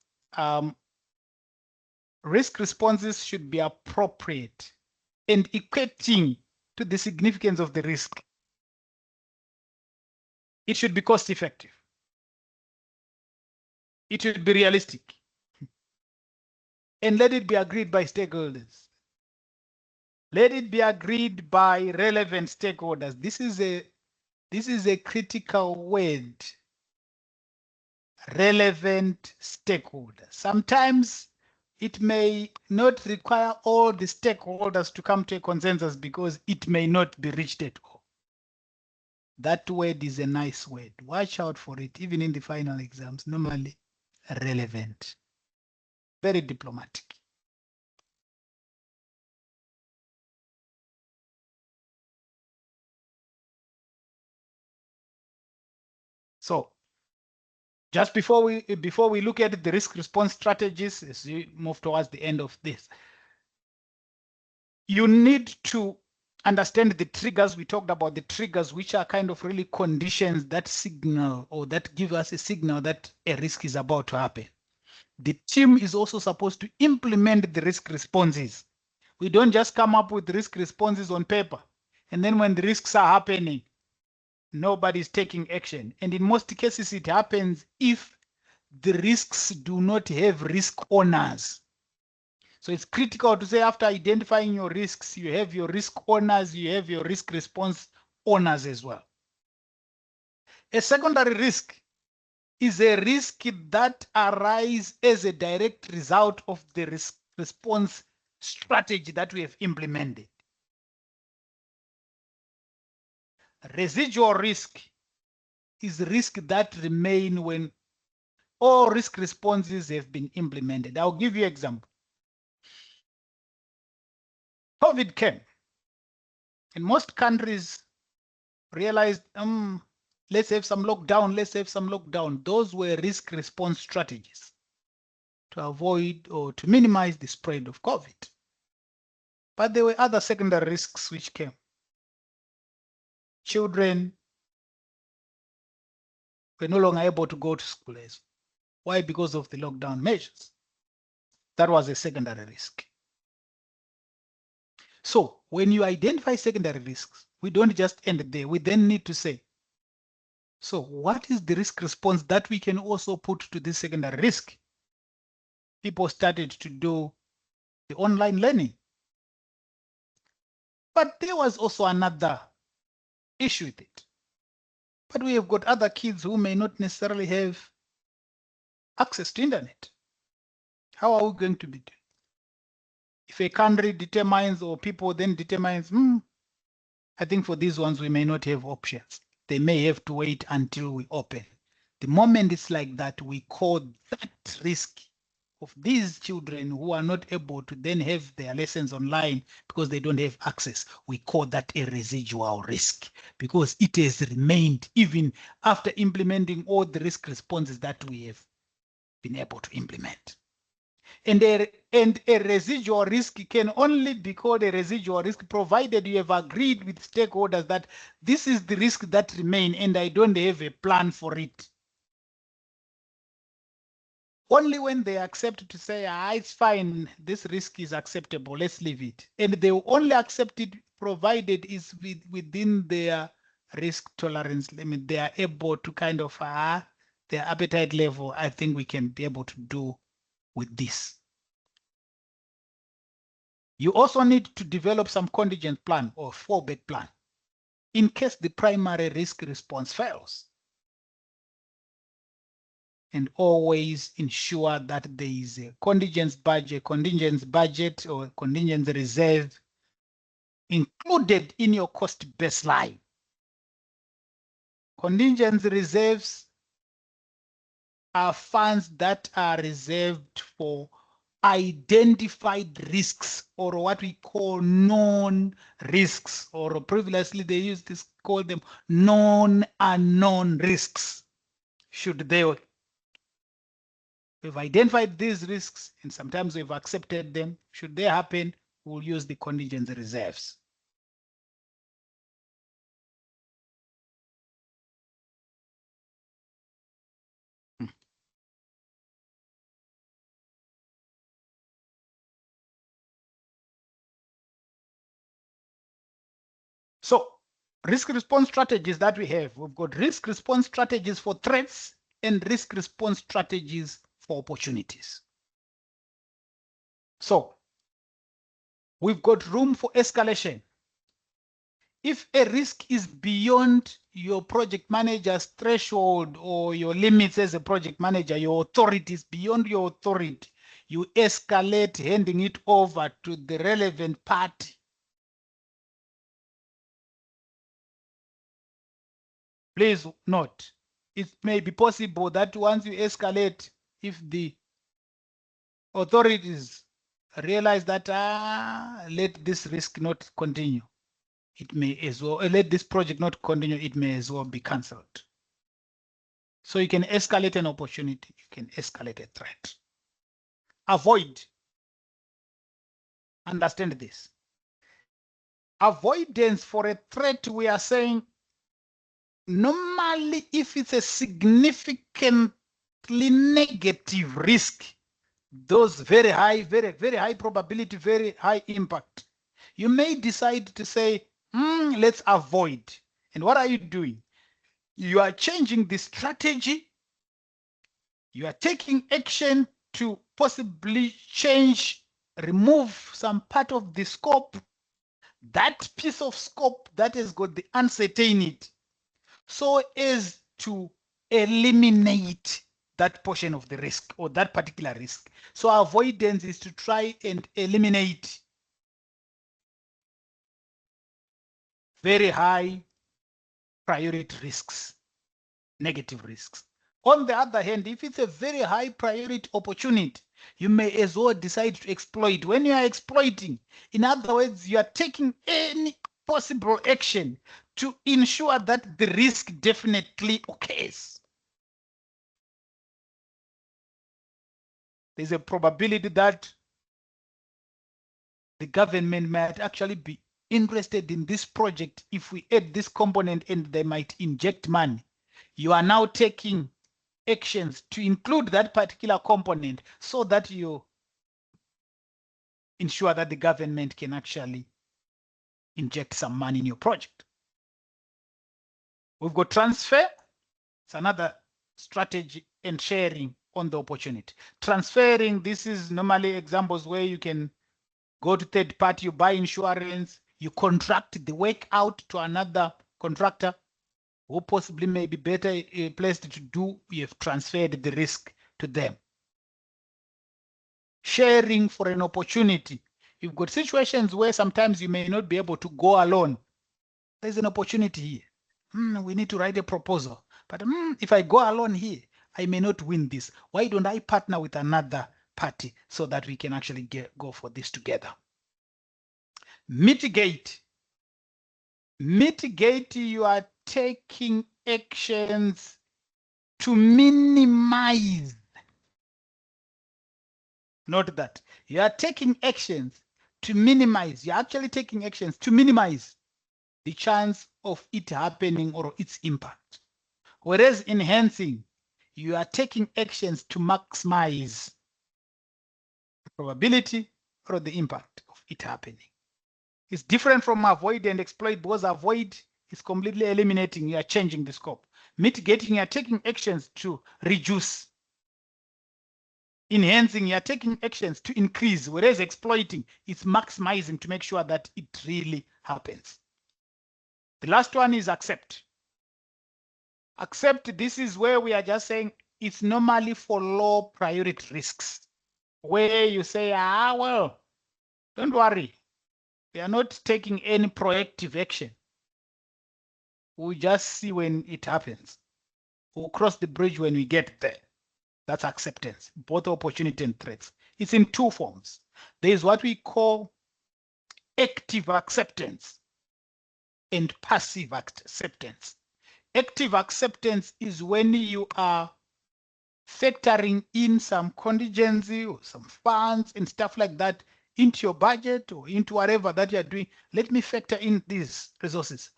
risk responses should be appropriate and equating to the significance of the risk. It should be cost effective. It should be realistic. And let it be agreed by stakeholders. Let it be agreed by relevant stakeholders. This is a critical word. Relevant stakeholders. Sometimes it may not require all the stakeholders to come to a consensus because it may not be reached at all. That word is a nice word. Watch out for it, even in the final exams, normally relevant, very diplomatic. So just before we look at the risk response strategies, as we move towards the end of this, you need to understand the triggers. We talked about the triggers, which are kind of really conditions that signal or that give us a signal that a risk is about to happen. The team is also supposed to implement the risk responses. We don't just come up with risk responses on paper, and then when the risks are happening, nobody's taking action. And in most cases, it happens if the risks do not have risk owners. So it's critical to say after identifying your risks, you have your risk owners, you have your risk response owners as well. A secondary risk is a risk that arises as a direct result of the risk response strategy that we have implemented. Residual risk is risk that remain when all risk responses have been implemented. I'll give you an example. COVID came, and most countries realized, let's have some lockdown, let's have some lockdown. Those were risk response strategies to avoid or to minimize the spread of COVID. But there were other secondary risks which came. Children were no longer able to go to school. Why? Because of the lockdown measures. That was a secondary risk. So when you identify secondary risks, we don't just end there. We then need to say, so what is the risk response that we can also put to this secondary risk? People started to do the online learning. But there was also another issue with it. But we have got other kids who may not necessarily have access to internet. How are we going to be doing? If a country determines or people then determines, I think for these ones, we may not have options. They may have to wait until we open. The moment it's like that, we call that risk of these children who are not able to then have their lessons online because they don't have access. We call that a residual risk because it has remained even after implementing all the risk responses that we have been able to implement. And a residual risk can only be called a residual risk provided you have agreed with stakeholders that this is the risk that remains and I don't have a plan for it. Only when they accept to say, it's fine, this risk is acceptable, let's leave it. And they will only accept it provided it's within their risk tolerance limit. They are able to kind of, their appetite level, I think we can be able to do with this. You also need to develop some contingent plan or fallback plan in case the primary risk response fails. And always ensure that there is a contingent budget or contingency reserve included in your cost baseline. Contingency reserves are funds that are reserved for identified risks or what we call known risks, or previously they used to call them non-unknown risks. We've identified these risks and sometimes we've accepted them. Should they happen, we'll use the contingency reserves. So risk response strategies that we have, we've got risk response strategies for threats and risk response strategies for opportunities. So we've got room for escalation. If a risk is beyond your project manager's threshold or your limits as a project manager, your authority is beyond your authority, you escalate, handing it over to the relevant party. Please note, it may be possible that once you escalate, if the authorities realize that let this risk not continue, it may as well, let this project not continue, it may as well be cancelled. So you can escalate an opportunity, you can escalate a threat. Avoid. Understand this. Avoidance for a threat, we are saying, normally if it's a significantly negative risk, those very high probability, very high impact, you may decide to say, let's avoid. And what are you doing? You are changing the strategy. You are taking action to possibly change, remove some part of the scope, that piece of scope that has got the uncertainty, so as to eliminate that portion of the risk or that particular risk. So avoidance is to try and eliminate very high priority risks, negative risks. On the other hand, if it's a very high priority opportunity, you may as well decide to exploit. When you are exploiting, in other words, you are taking any possible action to ensure that the risk definitely occurs. There's a probability that the government might actually be interested in this project if we add this component and they might inject money. You are now taking actions to include that particular component so that you ensure that the government can actually inject some money in your project. We've got transfer. It's another strategy, and sharing on the opportunity. Transferring, this is normally examples where you can go to third party, you buy insurance, you contract the work out to another contractor who possibly may be better placed to do, you have transferred the risk to them. Sharing for an opportunity. You've got situations where sometimes you may not be able to go alone. There's an opportunity here. We need to write a proposal. But if I go alone here, I may not win this. Why don't I partner with another party so that we can actually go for this together? Mitigate. Mitigate, you are taking actions to minimize. Note that. You are taking actions to minimize. You're actually taking actions to minimize the chance of it happening or its impact. Whereas enhancing, you are taking actions to maximize the probability or the impact of it happening. It's different from avoid and exploit, because avoid is completely eliminating, you are changing the scope. Mitigating, you are taking actions to reduce. Enhancing, you are taking actions to increase, whereas exploiting is maximizing to make sure that it really happens. The last one is accept. Accept, this is where we are just saying it's normally for low priority risks, where you say, well, don't worry. We are not taking any proactive action. We'll just see when it happens. We'll cross the bridge when we get there. That's acceptance, both opportunity and threats. It's in two forms. There is what we call active acceptance and passive acceptance. Active acceptance is when you are factoring in some contingency or some funds and stuff like that into your budget or into whatever that you're doing. Let me factor in these resources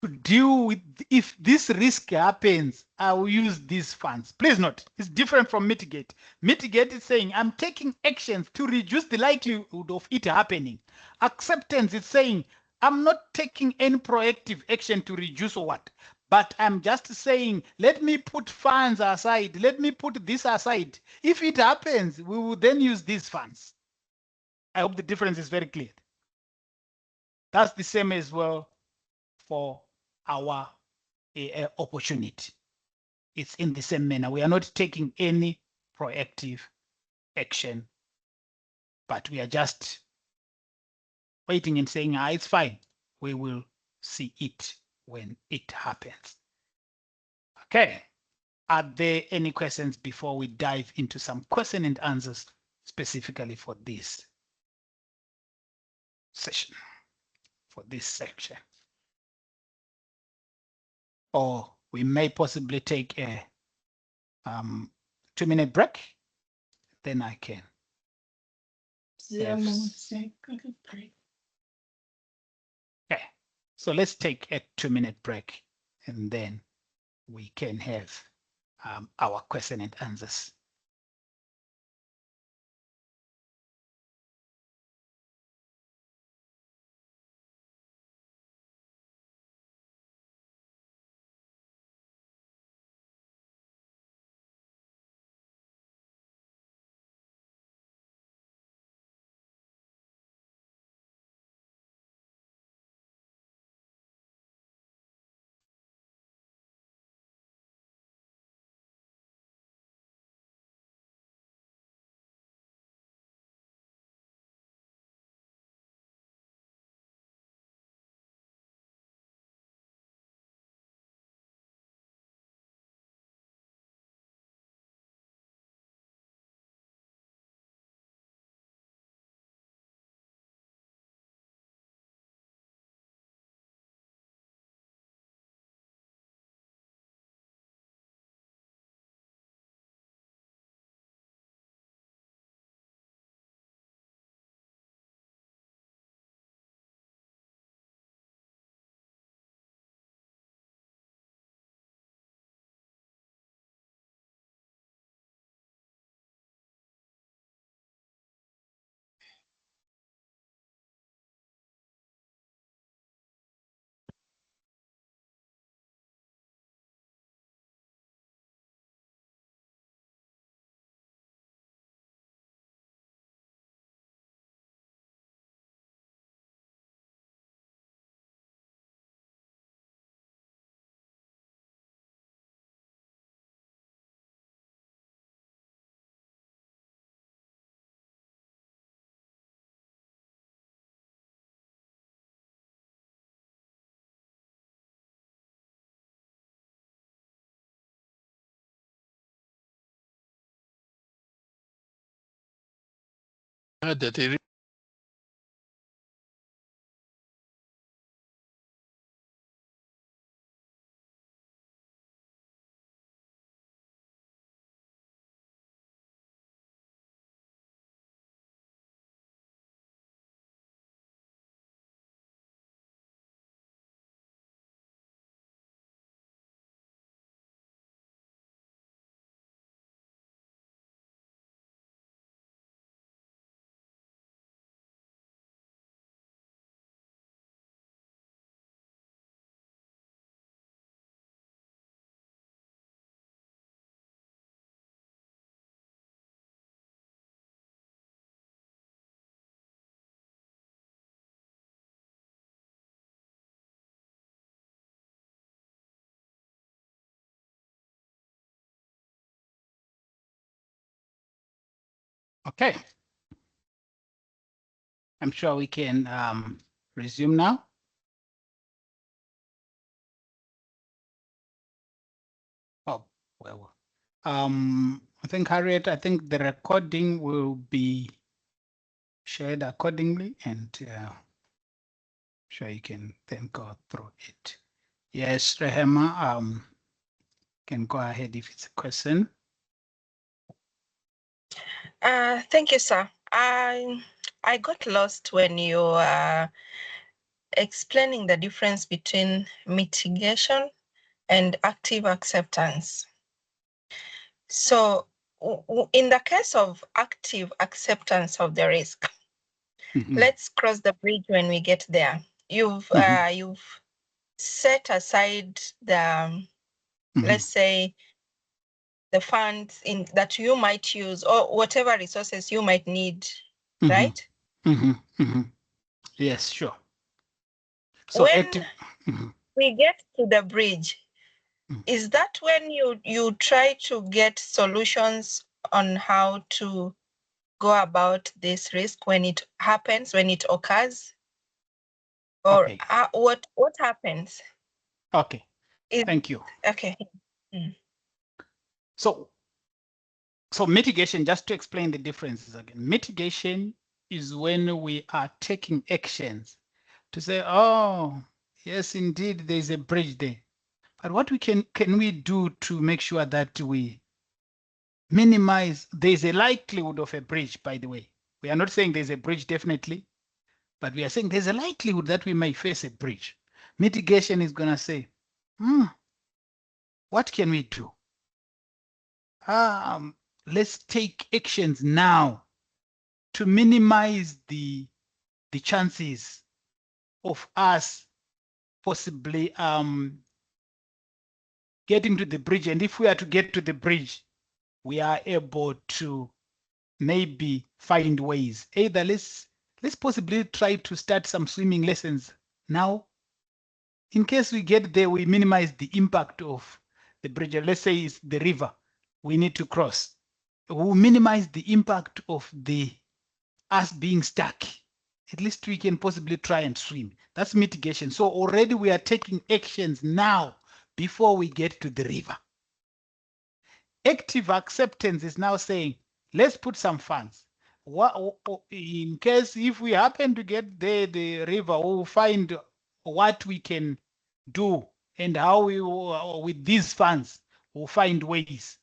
to deal with, if this risk happens, I will use these funds. Please note, it's different from mitigate. Mitigate is saying I'm taking actions to reduce the likelihood of it happening. Acceptance is saying I'm not taking any proactive action to reduce or what, but I'm just saying, let me put funds aside. Let me put this aside. If it happens, we will then use these funds. I hope the difference is very clear. That's the same as well for our opportunity. It's in the same manner. We are not taking any proactive action, but we are just waiting and saying, it's fine. We will see it when it happens. Okay. Are there any questions before we dive into some question and answers specifically for this session, for this section? Or we may possibly take a 2-minute break, then I can. Okay, so let's take a 2-minute break and then we can have our question and answers. Okay. I'm sure we can resume now. Oh, well. I think, Harriet, I think the recording will be shared accordingly, and sure you can then go through it. Yes, Rehema, can go ahead if it's a question. Thank you, sir. I got lost when you were explaining the difference between mitigation and active acceptance. So in the case of active acceptance of the risk, let's cross the bridge when we get there. You've set aside the, let's say, the funds that you might use or whatever resources you might need, right? Yes, sure. So when we get to the bridge, is that when you try to get solutions on how to go about this risk when it happens, when it occurs? Or Okay. what happens? Okay. Is- Thank you. Okay. So mitigation, just to explain the differences again, mitigation is when we are taking actions to say, oh, yes, indeed, there's a bridge there. But what can we do to make sure that we minimize, there's a likelihood of a bridge, by the way. We are not saying there's a bridge definitely, but we are saying there's a likelihood that we may face a bridge. Mitigation is going to say, what can we do? Let's take actions now to minimize the chances of us possibly getting to the bridge. And if we are to get to the bridge, we are able to maybe find ways. Either let's possibly try to start some swimming lessons now. In case we get there, we minimize the impact of the bridge. Let's say it's the river we need to cross. We'll minimize the impact of us being stuck. At least we can possibly try and swim. That's mitigation. So already we are taking actions now before we get to the river. Active acceptance is now saying, let's put some funds. In case if we happen to get there, the river, we'll find what we can do and how we, with these funds, we'll find ways.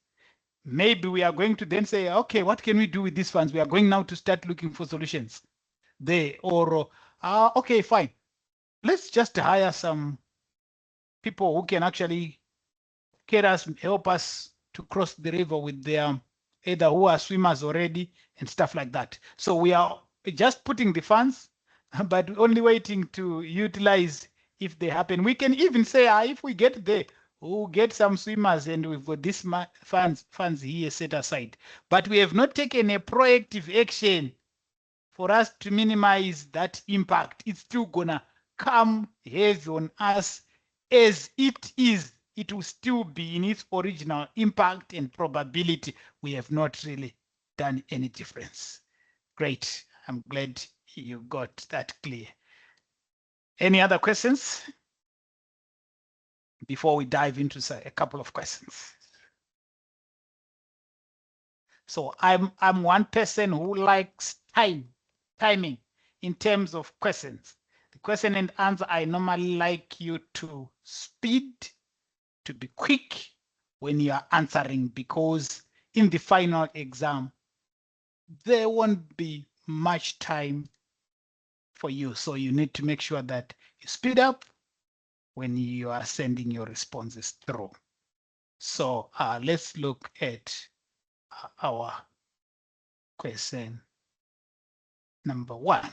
Maybe we are going to then say, okay, what can we do with these funds? We are going now to start looking for solutions there. Or, okay, fine. Let's just hire some people who can actually help us to cross the river with their either who are swimmers already and stuff like that. So we are just putting the funds, but only waiting to utilize if they happen. We can even say, if we get there, we'll get some swimmers and we've got this funds here set aside. But we have not taken a proactive action for us to minimize that impact. It's still gonna come heavy on us as it is. It will still be in its original impact and probability. We have not really done any difference. Great. I'm glad you got that clear. Any other questions before we dive into a couple of questions? So I'm one person who likes timing in terms of questions. The question and answer, I normally like you to speed, to be quick when you are answering, because in the final exam, there won't be much time for you. So you need to make sure that you speed up when you are sending your responses through. So let's look at our question number 1.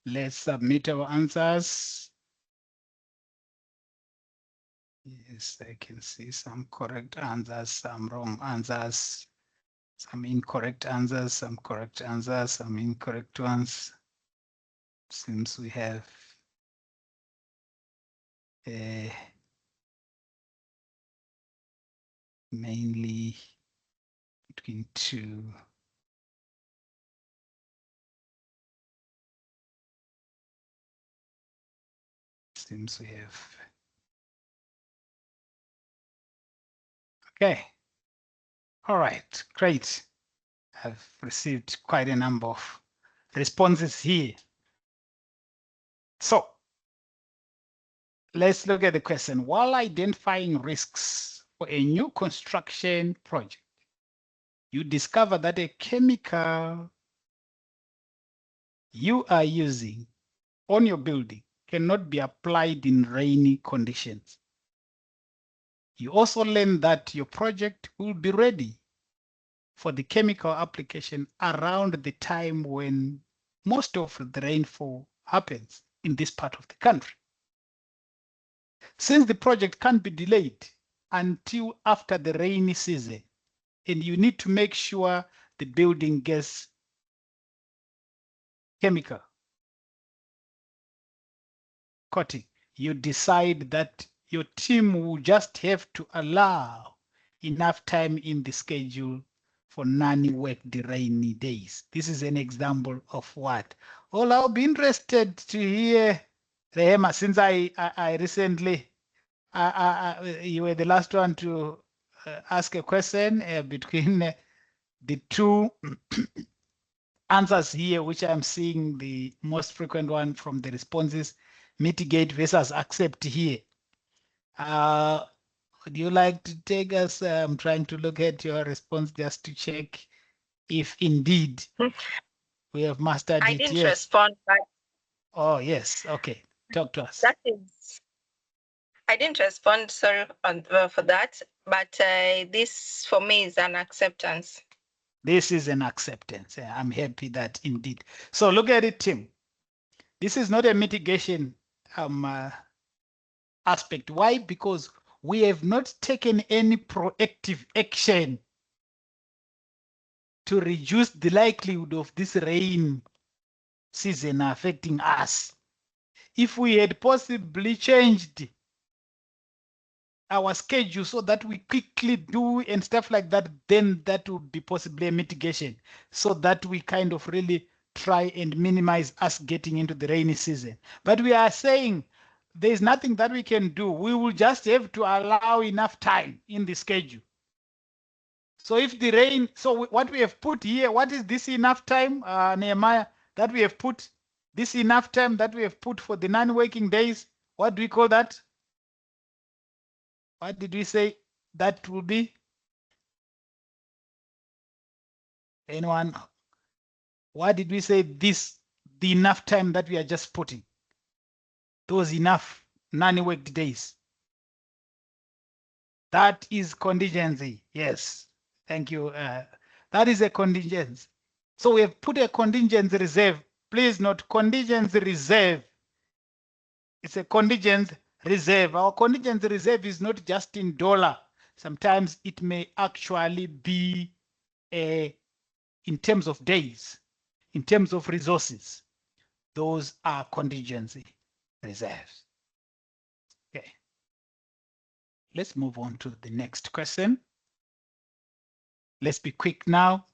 Let's submit our answers. Yes, I can see some correct answers, some wrong answers, some incorrect answers, some correct answers, some incorrect ones. Seems we have mainly between two. Seems we have. Okay. All right, great. I've received quite a number of responses here. So let's look at the question. While identifying risks for a new construction project, you discover that a chemical you are using on your building cannot be applied in rainy conditions. You also learn that your project will be ready for the chemical application around the time when most of the rainfall happens in this part of the country. Since the project can't be delayed until after the rainy season, and you need to make sure the building gets chemical coating, you decide that your team will just have to allow enough time in the schedule for non-worked rainy days. This is an example of what? Well, I'll be interested to hear, Rehema, since I recently, you were the last one to ask a question between the two answers here, which I'm seeing the most frequent one from the responses, mitigate versus accept here. Would you like to take us? I'm trying to look at your response just to check if indeed we have mastered I it. didn't Yes. respond, but Oh, yes. Okay. Talk to us. that is, I didn't respond, sorry, for that, but this for me is an acceptance. This is an acceptance. I'm happy that indeed. So look at it, Tim. This is not a mitigation aspect. Why? Because we have not taken any proactive action to reduce the likelihood of this rain season affecting us. If we had possibly changed our schedule so that we quickly do and stuff like that, then that would be possibly a mitigation so that we kind of really try and minimize us getting into the rainy season. But we are saying there's nothing that we can do. We will just have to allow enough time in the schedule. So if the rain, so what we have put here, what is this enough time, Nehemiah, that we have put, this enough time that we have put for the non-working days? What do we call that? What did we say that will be? Anyone? What did we say this, the enough time that we are just putting? Those enough non-worked days. That is contingency. Yes. Thank you. That is a contingency. So we have put a contingency reserve. Please note contingency reserve. It's a contingency reserve. Our contingency reserve is not just in dollar. Sometimes it may actually be in terms of days, in terms of resources. Those are contingency reserves. Okay. Let's move on to the next question. Let's be quick now.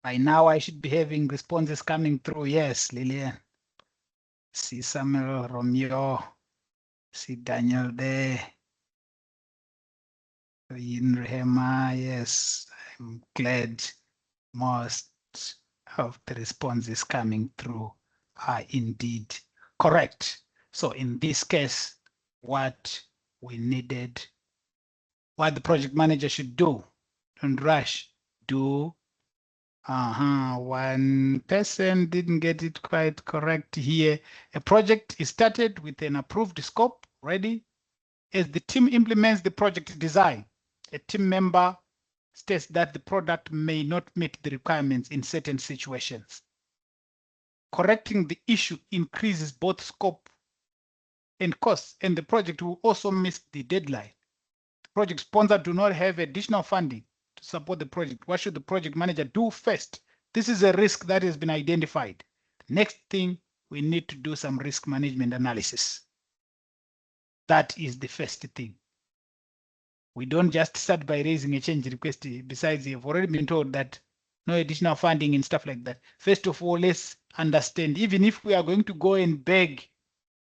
By now, I should be having responses coming through. Yes, Lillian. See Samuel Romeo. See Daniel there. In Rehema, yes, I'm glad most of the responses coming through are indeed correct. So in this case, what we needed, what the project manager should do, don't rush, do. One person didn't get it quite correct here. A project is started with an approved scope ready. As the team implements the project design, a team member states that the product may not meet the requirements in certain situations. Correcting the issue increases both scope and costs, and the project will also miss the deadline. The project sponsor do not have additional funding to support the project. What should the project manager do first? This is a risk that has been identified. Next thing, we need to do some risk management analysis. That is the first thing. We don't just start by raising a change request. Besides, you've already been told that no additional funding and stuff like that. First of all, let's understand, even if we are going to go and beg,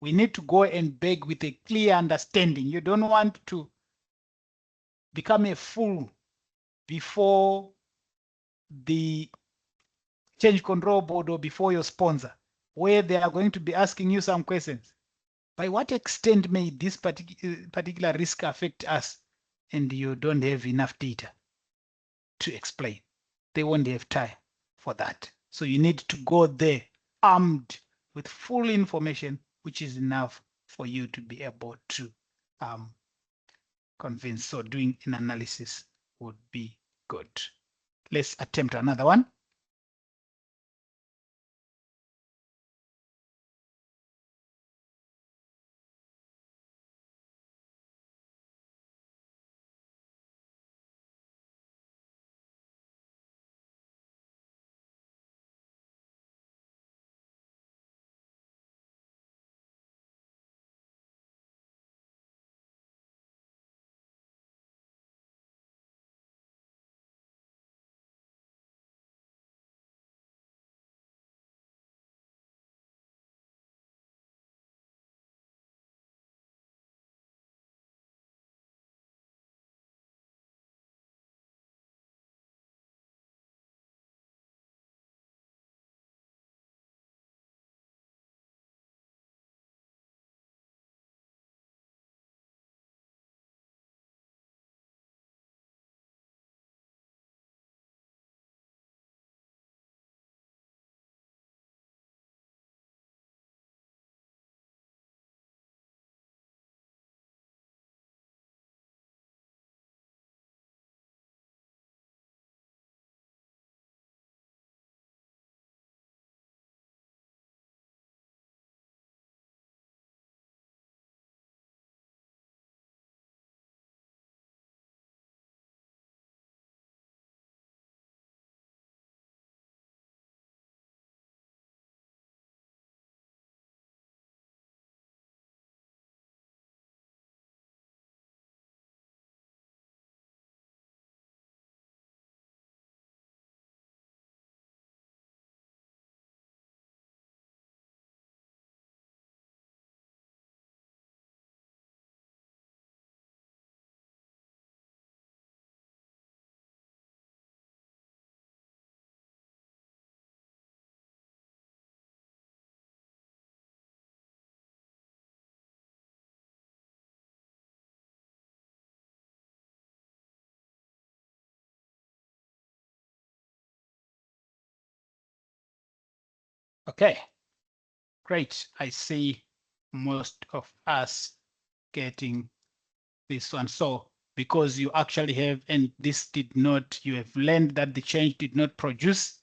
we need to go and beg with a clear understanding. You don't want to become a fool before the change control board or before your sponsor, where they are going to be asking you some questions. By what extent may this particular risk affect us? And you don't have enough data to explain. They won't have time for that. So you need to go there armed with full information, which is enough for you to be able to convince. So doing an analysis would be good. Let's attempt another one. Okay, great. I see most of us getting this one. So because you actually have, and this did not, you have learned that the change did not produce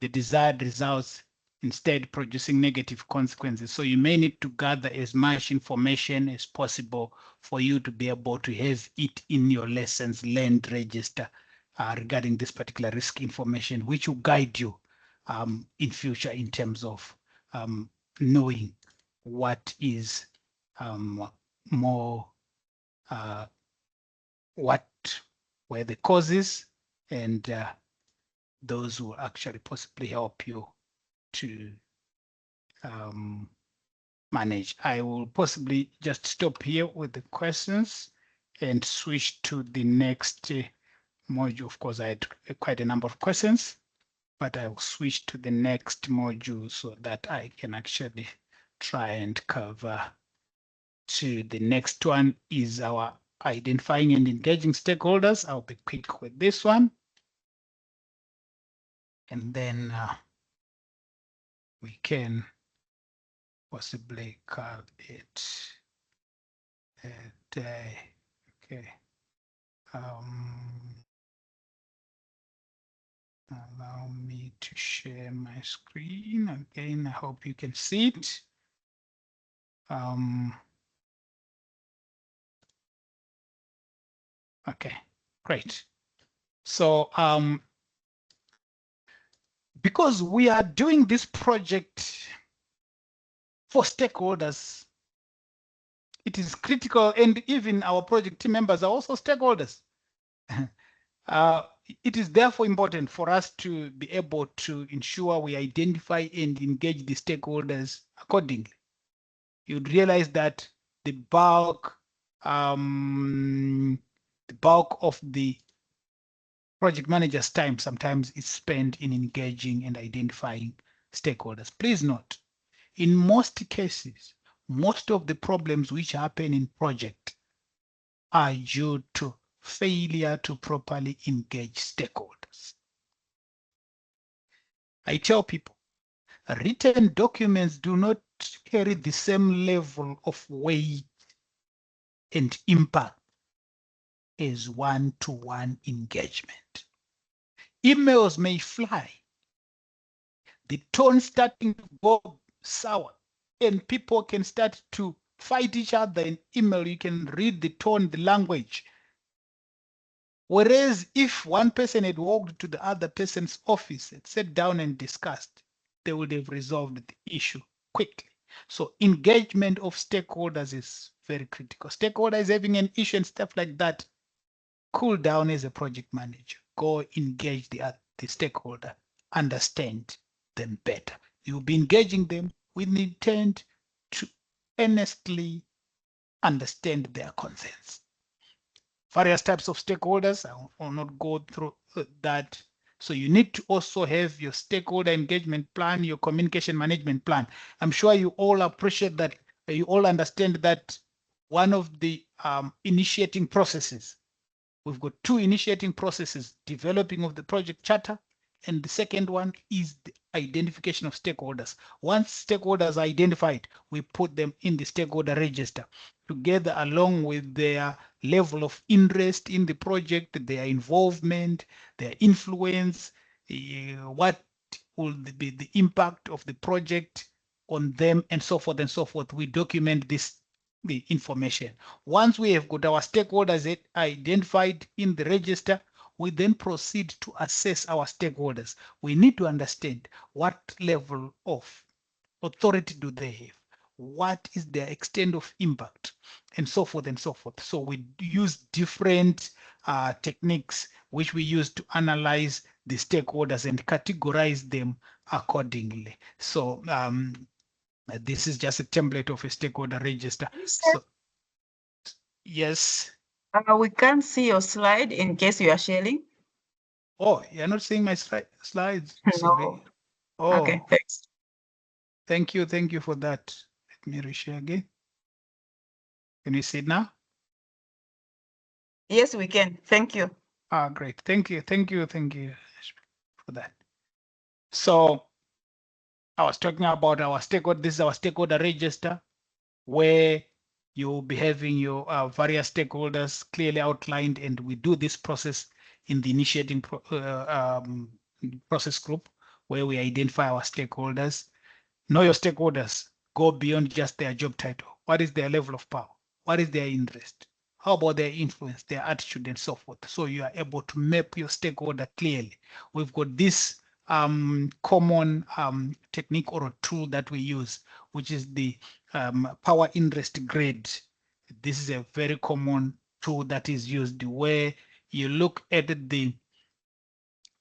the desired results, instead producing negative consequences. So you may need to gather as much information as possible for you to be able to have it in your lessons learned register regarding this particular risk information, which will guide you in future in terms of knowing what is more what were the causes and those will actually possibly help you to manage. I will possibly just stop here with the questions and switch to the next module. Of course, I had quite a number of questions, but I will switch to the next module so that I can actually try and cover. To the next one is our identifying and engaging stakeholders. I'll be quick with this one. And then we can possibly call it a day. Okay. Allow me to share my screen again. I hope you can see it. Okay, great. So because we are doing this project for stakeholders, it is critical, and even our project team members are also stakeholders. It is therefore important for us to be able to ensure we identify and engage the stakeholders accordingly. You'd realize that the bulk of the project manager's time sometimes is spent in engaging and identifying stakeholders. Please note, in most cases, most of the problems which happen in project are due to failure to properly engage stakeholders. I tell people, written documents do not carry the same level of weight and impact as one-to-one engagement. Emails may fly, the tone starting to go sour, and people can start to fight each other in email. You can read the tone, the language. Whereas if one person had walked to the other person's office and sat down and discussed, they would have resolved the issue quickly. So engagement of stakeholders is very critical. Stakeholders having an issue and stuff like that, cool down as a project manager. Go engage the stakeholder, understand them better. You'll be engaging them with the intent to earnestly understand their concerns. Various types of stakeholders, I will not go through that. So you need to also have your stakeholder engagement plan, your communication management plan. I'm sure you all appreciate that, you all understand that one of the initiating processes, we've got two initiating processes, developing of the project charter, and the second one is the identification of stakeholders. Once stakeholders are identified, we put them in the stakeholder register together along with their level of interest in the project, their involvement, their influence, what will be the impact of the project on them, and so forth and so forth. We document the information. Once we have got our stakeholders identified in the register, we then proceed to assess our stakeholders. We need to understand what level of authority do they have, what is their extent of impact, and so forth and so forth. So we use different techniques which we use to analyze the stakeholders and categorize them accordingly. So this is just a template of a stakeholder register. So, yes. We can't see your slide in case you are sharing. Oh, you're not seeing my slides? No. Sorry. Oh, Okay, thanks. Thank you for that. Let me reshare again. Can you see it now? Yes, we can. Thank you. Great. Thank you for that. So I was talking about our stakeholder. This is our stakeholder register, where you'll be having your various stakeholders clearly outlined, and we do this process in the initiating process group, where we identify our stakeholders. Know your stakeholders. Go beyond just their job title. What is their level of power? What is their interest? How about their influence, their attitude, and so forth? So you are able to map your stakeholder clearly. We've got this common technique or a tool that we use, which is the power interest grade. This is a very common tool that is used where you look at the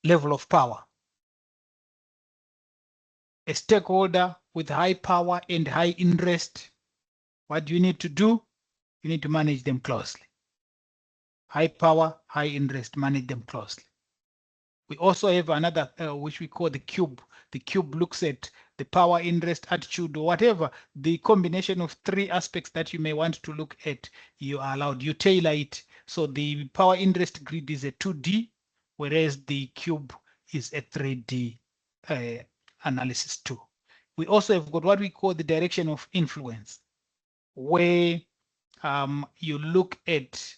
level of power a stakeholder with high power and high interest, what do you need to do? You need to manage them closely. High power, high interest, manage them closely. We also have another, which we call the cube. The cube looks at the power, interest, attitude, or whatever. The combination of three aspects that you may want to look at, you are allowed, you tailor it. So the power interest grid is a 2D, whereas the cube is a 3D analysis too. We also have got what we call the direction of influence, where you look at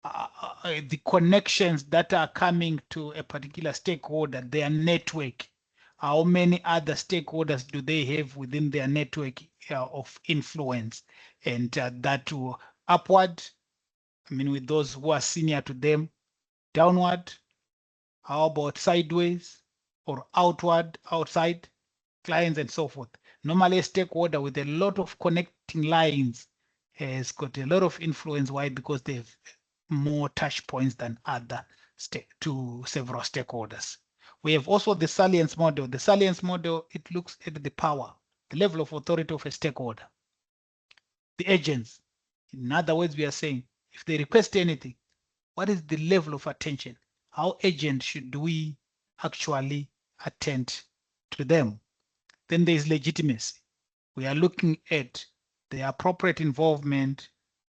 the connections that are coming to a particular stakeholder, their network. How many other stakeholders do they have within their network of influence? And that will upward, I mean, with those who are senior to them, downward, how about sideways or outward, outside, clients and so forth. Normally a stakeholder with a lot of connecting lines has got a lot of influence. Why? Because they have more touch points than other to several stakeholders. We have also the salience model. The salience model, it looks at the power, the level of authority of a stakeholder. The agents, in other words, we are saying, if they request anything, what is the level of attention? How urgent should we actually attend to them? Then there is legitimacy. We are looking at the appropriate involvement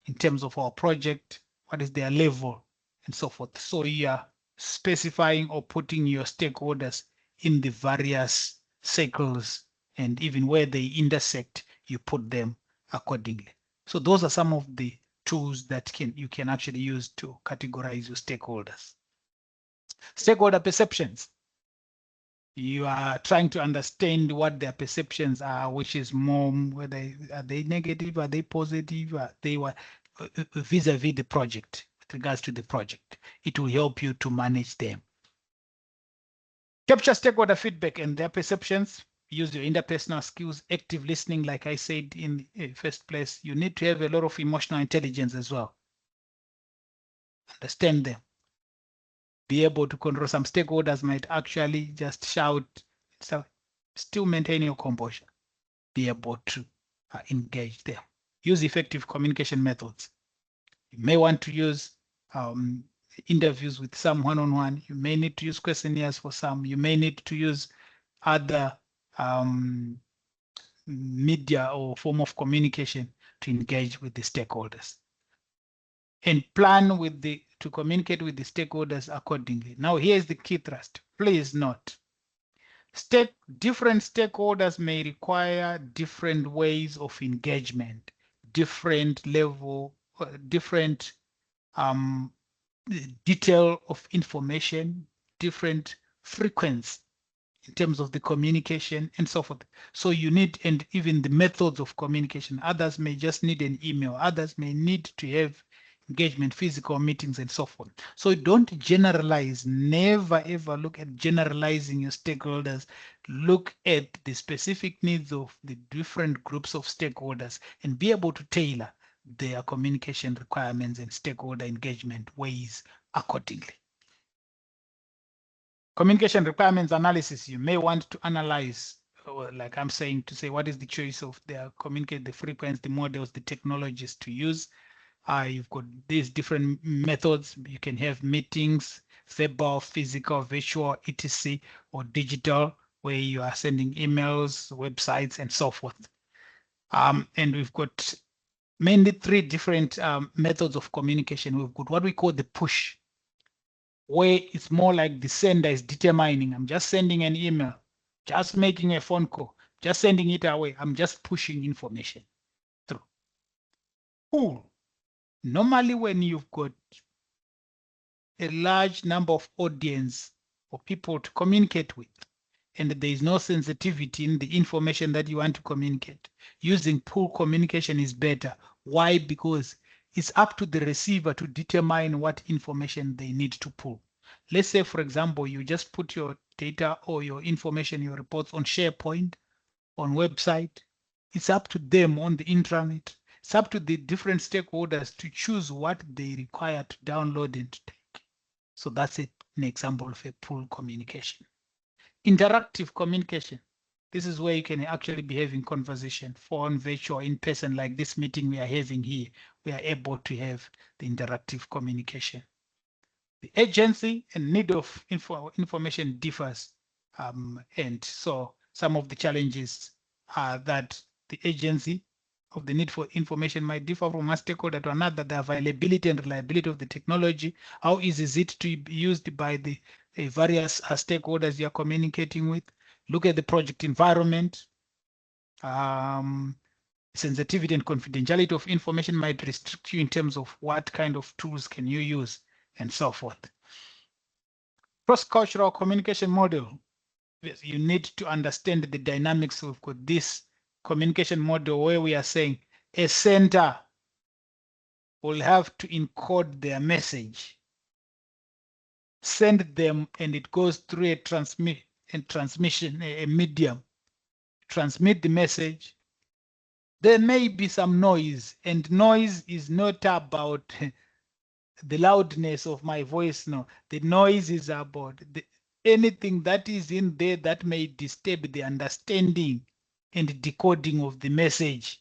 in terms of our project, what is their level, and so forth. So you are specifying or putting your stakeholders in the various circles, and even where they intersect, you put them accordingly. So those are some of the tools that you can actually use to categorize your stakeholders. Stakeholder perceptions. You are trying to understand what their perceptions are, which is more, whether are they negative, are they positive, are they vis-a-vis the project, with regards to the project. It will help you to manage them. Capture stakeholder feedback and their perceptions. Use your interpersonal skills, active listening. Like I said in the first place, you need to have a lot of emotional intelligence as well. Understand them. Be able to control. Some stakeholders might actually just shout, so still maintain your composure. Be able to engage them. Use effective communication methods. You may want to use interviews with some one-on-one. You may need to use questionnaires for some. You may need to use other media or form of communication to engage with the stakeholders. And plan to communicate with the stakeholders accordingly. Now, here's the key thrust. Please note, different stakeholders may require different ways of engagement, different level, different detail of information, different frequency in terms of the communication and so forth. So you need, and even the methods of communication. Others may just need an email. Others may need to have engagement, physical meetings, and so forth. So don't generalize. Never ever look at generalizing your stakeholders. Look at the specific needs of the different groups of stakeholders and be able to tailor their communication requirements and stakeholder engagement ways accordingly. Communication requirements analysis. You may want to analyze, like I'm saying, to say what is the choice of their communicate, the frequency, the models, the technologies to use. You've got these different methods. You can have meetings, verbal, physical, virtual, etc., or digital, where you are sending emails, websites, and so forth. And we've got mainly three different methods of communication. We've got what we call the push, where it's more like the sender is determining. I'm just sending an email, just making a phone call, just sending it away. I'm just pushing information through. Pull. Normally, when you've got a large number of audience or people to communicate with, and there is no sensitivity in the information that you want to communicate, using pull communication is better. Why? Because it's up to the receiver to determine what information they need to pull. Let's say, for example, you just put your data or your information, your reports on SharePoint, on website. It's up to them on the intranet. It's up to the different stakeholders to choose what they require to download and to take. So that's an example of a pull communication. Interactive communication. This is where you can actually be having conversation, phone, virtual, in person, like this meeting we are having here. We are able to have the interactive communication. The agency and need of information differs. And so some of the challenges are that the agency of the need for information might differ from one stakeholder to another, the availability and reliability of the technology, how easy is it to be used by the various stakeholders you're communicating with. Look at the project environment. Sensitivity and confidentiality of information might restrict you in terms of what kind of tools can you use and so forth. Cross-cultural communication model. Yes, you need to understand the dynamics of this communication model where we are saying a center will have to encode their message, send them, and it goes through a transmission, a medium, transmit the message. There may be some noise, and noise is not about the loudness of my voice. No, the noise is about anything that is in there that may disturb the understanding and decoding of the message.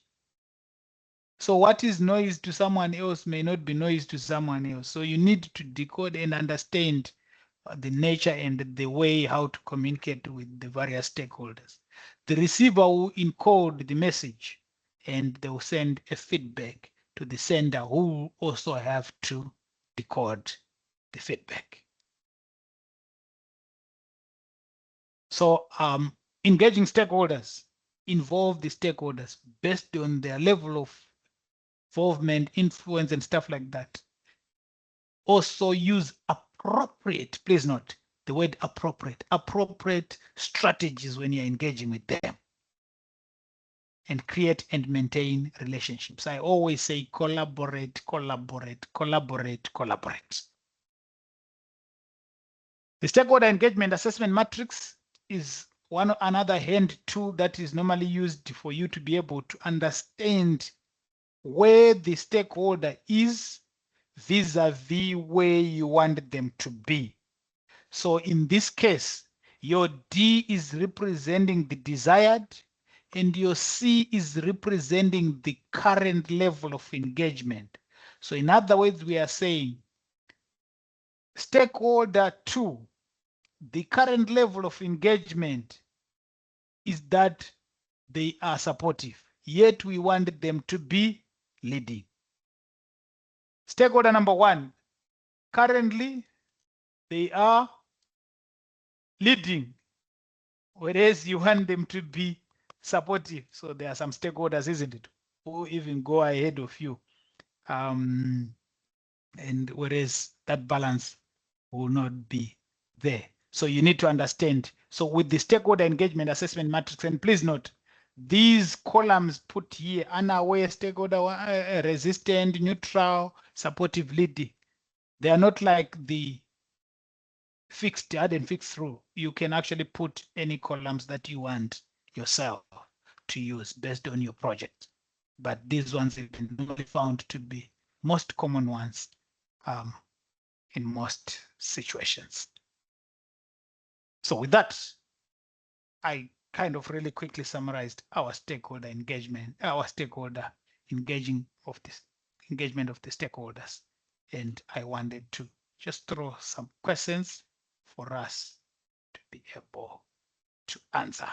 So what is noise to someone else may not be noise to someone else. So you need to decode and understand the nature and the way how to communicate with the various stakeholders. The receiver will encode the message and they will send a feedback to the sender who also have to decode the feedback. So engaging stakeholders, involve the stakeholders based on their level of involvement, influence, and stuff like that. Also use appropriate, please note the word appropriate strategies when you're engaging with them. And create and maintain relationships. I always say collaborate, collaborate, collaborate, collaborate. The stakeholder engagement assessment matrix is another hand tool that is normally used for you to be able to understand where the stakeholder is vis-a-vis where you want them to be. So in this case, your D is representing the desired and your C is representing the current level of engagement. So in other words, we are saying stakeholder 2, the current level of engagement is that they are supportive, yet we want them to be leading. Stakeholder number 1, currently they are leading, whereas you want them to be supportive. So there are some stakeholders, isn't it, who even go ahead of you. And whereas that balance will not be there. So you need to understand. So with the stakeholder engagement assessment matrix, and please note, these columns put here, unaware, stakeholder, resistant, neutral, supportive, leading. They are not like the fixed, add and fixed through. You can actually put any columns that you want yourself to use based on your project. But these ones have been normally found to be most common ones in most situations. So with that, I kind of really quickly summarized our stakeholder engagement, our stakeholder engagement of the stakeholders. And I wanted to just throw some questions for us to be able to answer.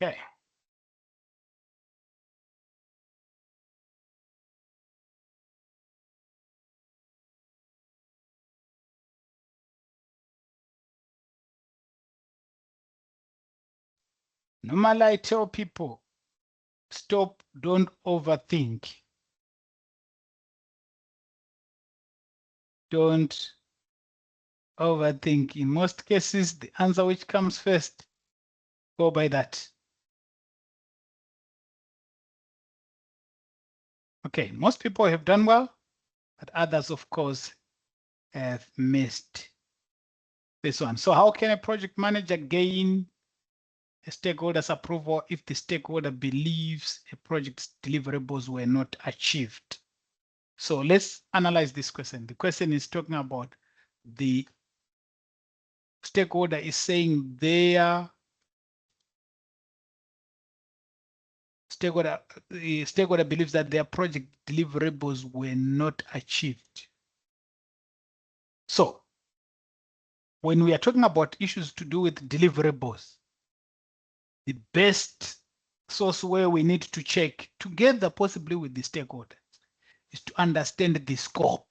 Okay. Normally, I tell people, stop, don't overthink. Don't overthink. In most cases, the answer which comes first, go by that. Okay, most people have done well, but others, of course, have missed this one. So how can a project manager gain a stakeholder's approval if the stakeholder believes a project's deliverables were not achieved? So let's analyze this question. The question is talking about the stakeholder is saying their the stakeholder believes that their project deliverables were not achieved. So when we are talking about issues to do with deliverables, the best source where we need to check together, possibly with the stakeholders, is to understand the scope.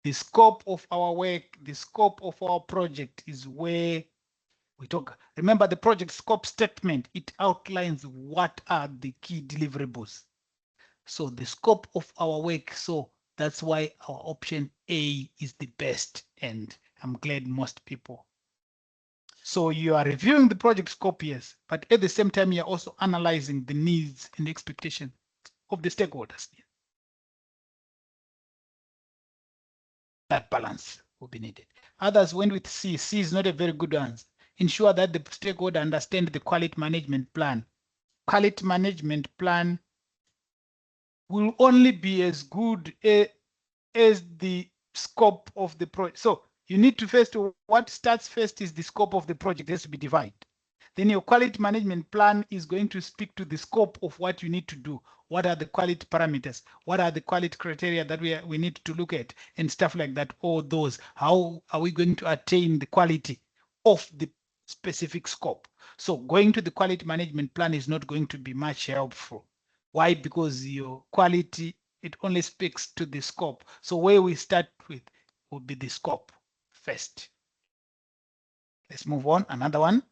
The scope of our work, the scope of our project is where we talk. Remember the project scope statement, it outlines what are the key deliverables. So the scope of our work, so that's why our option A is the best, and I'm glad most people. So you are reviewing the project scope, yes, but at the same time, you're also analyzing the needs and expectations of the stakeholders. That balance will be needed. Others went with C. C is not a very good answer. Ensure that the stakeholder understand the quality management plan. Quality management plan will only be as good as the scope of the project. So you need to first, what starts first is the scope of the project has to be defined. Then your quality management plan is going to speak to the scope of what you need to do. What are the quality parameters? What are the quality criteria that we need to look at and stuff like that? All those, how are we going to attain the quality of the specific scope? So going to the quality management plan is not going to be much helpful. Why? Because your quality, it only speaks to the scope. So where we start with would be the scope first. Let's move on. Another one.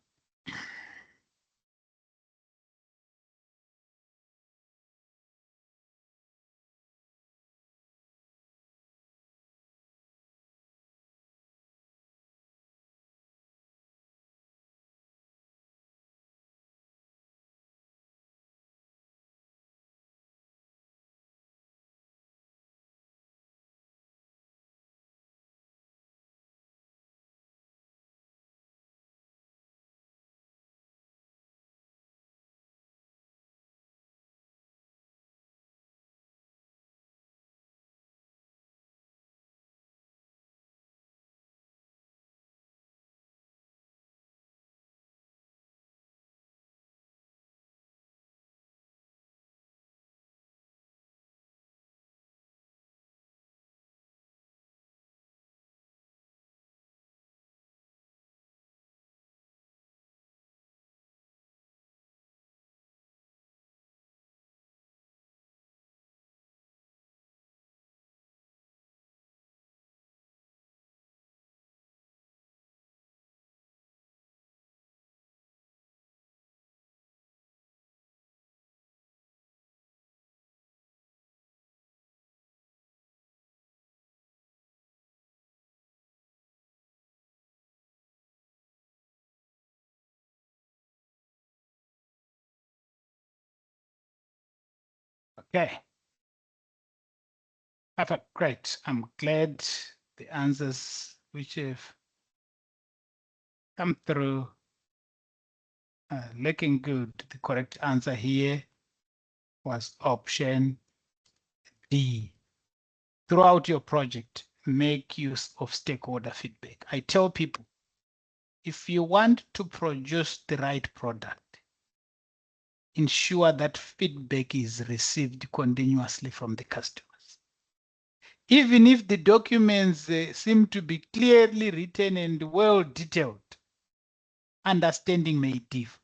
Okay. Perfect. Great. I'm glad the answers which have come through looking good. The correct answer here was option D. Throughout your project, make use of stakeholder feedback. I tell people, if you want to produce the right product, ensure that feedback is received continuously from the customers. Even if the documents seem to be clearly written and well detailed, understanding may differ.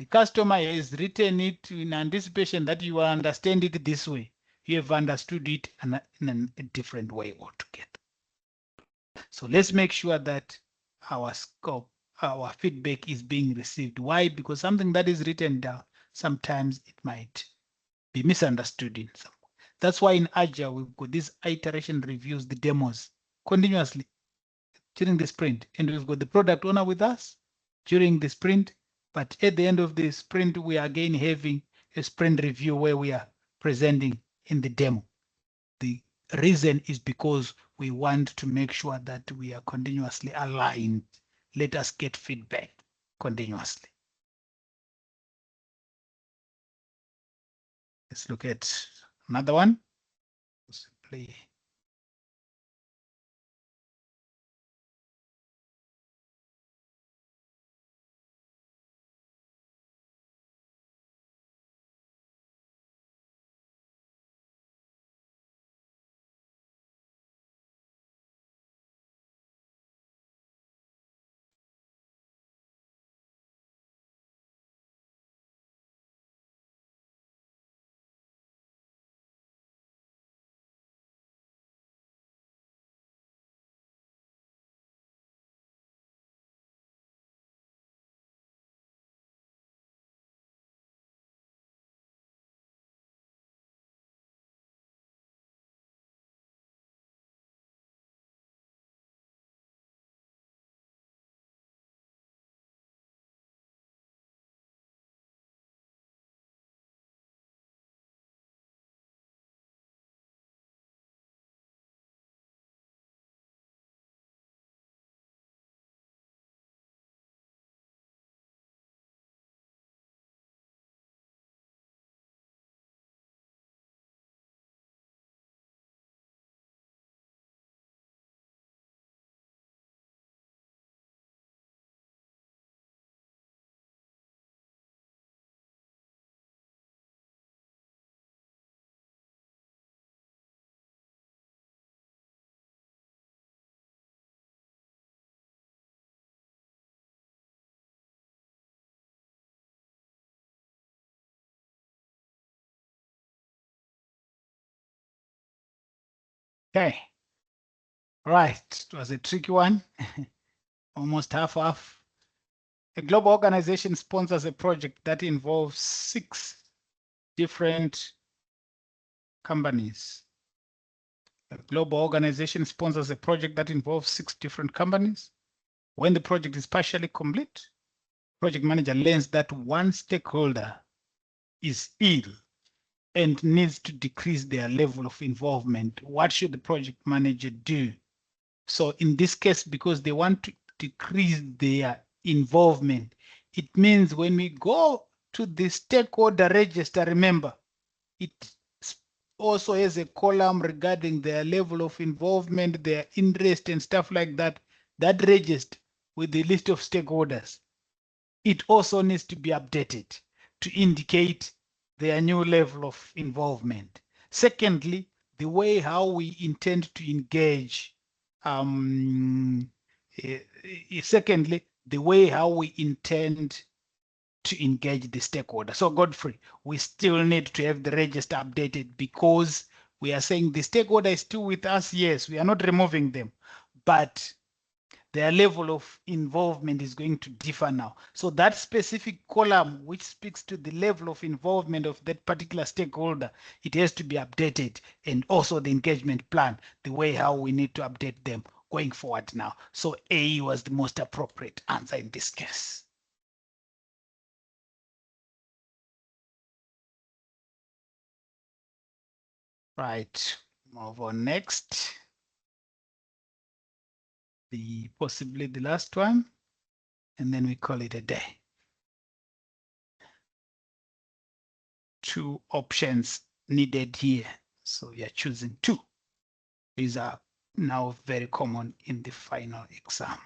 The customer has written it in anticipation that you will understand it this way. You have understood it in a different way altogether. So let's make sure that our scope, our feedback is being received. Why? Because something that is written down, sometimes it might be misunderstood in some. That's why in Agile, we've got these iteration reviews, the demos, continuously during the sprint. And we've got the product owner with us during the sprint. But at the end of the sprint, we are again having a sprint review where we are presenting in the demo. The reason is because we want to make sure that we are continuously aligned. Let us get feedback continuously. Let's look at another one. Simply okay. Right, it was a tricky one. Almost half. A global organization sponsors a project that involves 6 different companies. A global organization sponsors a project that involves 6 different companies. When the project is partially complete, project manager learns that one stakeholder is ill and needs to decrease their level of involvement. What should the project manager do? So in this case, because they want to decrease their involvement, it means when we go to the stakeholder register, remember, it also has a column regarding their level of involvement, their interest and stuff like that, that register with the list of stakeholders. It also needs to be updated to indicate their new level of involvement. Secondly, the way how we intend to engage. Secondly, the way how we intend to engage the stakeholder. So Godfrey, we still need to have the register updated because we are saying the stakeholder is still with us. Yes, we are not removing them, but their level of involvement is going to differ now. So that specific column, which speaks to the level of involvement of that particular stakeholder, it has to be updated, and also the engagement plan, the way how we need to update them going forward now. So A was the most appropriate answer in this case. Right, move on next. Possibly the last one, and then we call it a day. 2 options needed here. So we are choosing 2. These are now very common in the final exam.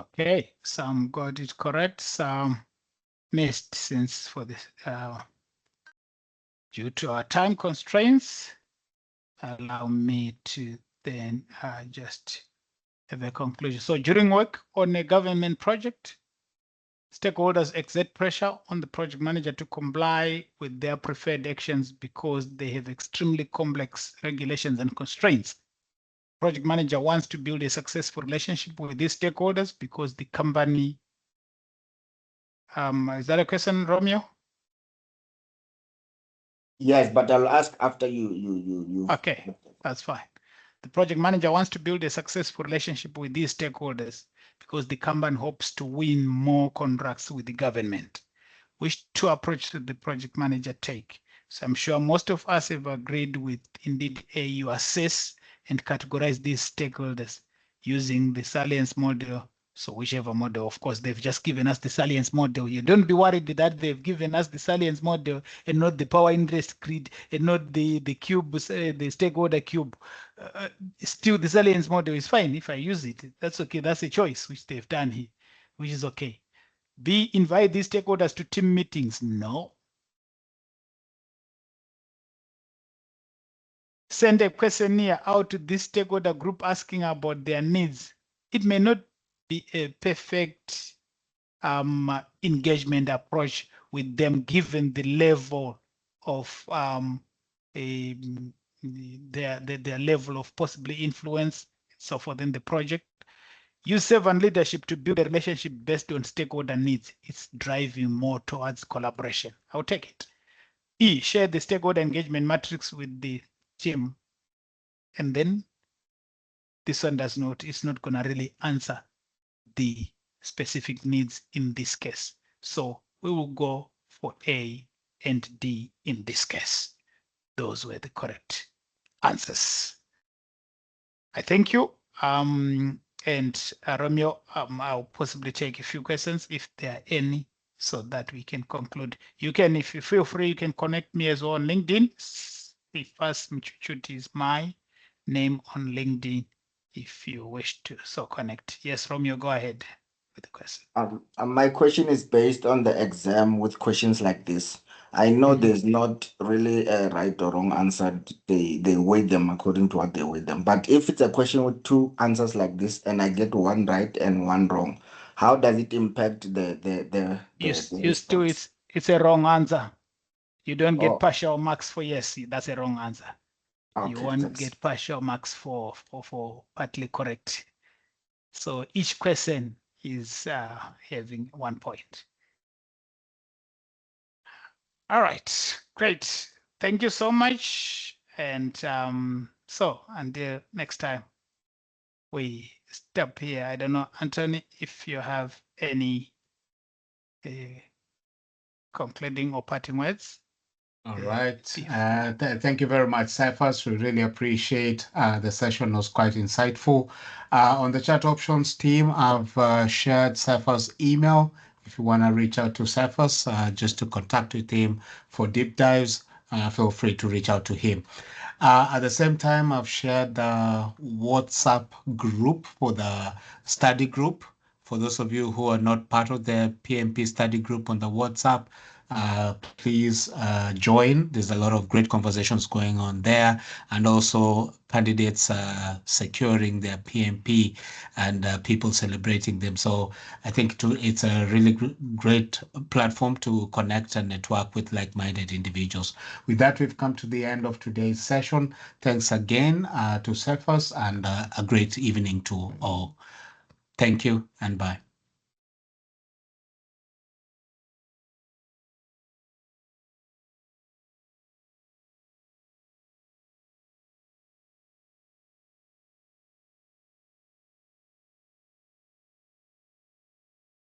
Okay, some got it correct, some missed since for this. Due to our time constraints, allow me to then just have a conclusion. So during work on a government project, stakeholders exert pressure on the project manager to comply with their preferred actions because they have extremely complex regulations and constraints. Project manager wants to build a successful relationship with these stakeholders because the company, is that a question, Romeo? Yes, but I'll ask after you. Okay, that's fine. The project manager wants to build a successful relationship with these stakeholders because the company hopes to win more contracts with the government. Which two approaches should the project manager take? So I'm sure most of us have agreed with indeed you assess and categorize these stakeholders using the salience model. So whichever model, of course, they've just given us the salience model. You don't be worried that they've given us the salience model and not the power interest grid and not the cube, the stakeholder cube. Still, the salience model is fine if I use it. That's okay. That's a choice which they've done here, which is okay. B, invite these stakeholders to team meetings. No. Send a questionnaire out to this stakeholder group asking about their needs. It may not be a perfect engagement approach with them given the level of their level of possibly influence, so forth in the project. Use servant leadership to build a relationship based on stakeholder needs. It's driving more towards collaboration. I'll take it. E, share the stakeholder engagement matrix with the team. And then this one does not, it's not going to really answer the specific needs in this case. So we will go for A and D in this case. Those were the correct answers. I thank you. And Romeo, I'll possibly take a few questions if there are any, so that we can conclude. You can, if you feel free, you can connect me as well on LinkedIn. Cephas Mchuchuti is my name on LinkedIn if you wish to so connect. Yes, Romeo, go ahead with the question. My question is based on the exam with questions like this. I know there's not really a right or wrong answer. They weight them according to what they weight them. But if it's a question with two answers like this and I get one right and one wrong, how does it impact the still it's a wrong answer. You don't get Oh. partial marks for yes. That's a wrong answer. Okay, You won't thanks. get partial marks for partly correct. So each question is having 1 point. All right, great. Thank you so much. And so until next time we stop here. I don't know, Anthony, if you have any concluding or parting words. All right. Thank you very much, Cephas. We really appreciate the session. Was quite insightful. On the chat options team, I've shared Cephas' email. If you want to reach out to Cephas, just to contact with him for deep dives, feel free to reach out to him. At the same time, I've shared the WhatsApp group for the study group. For those of you who are not part of the PMP study group on the WhatsApp, please join. There's a lot of great conversations going on there, and also candidates securing their PMP and people celebrating them. So I think it's a really great platform to connect and network with like-minded individuals. With that, we've come to the end of today's session. Thanks again to Cephas, and a great evening to all. Thank you and bye.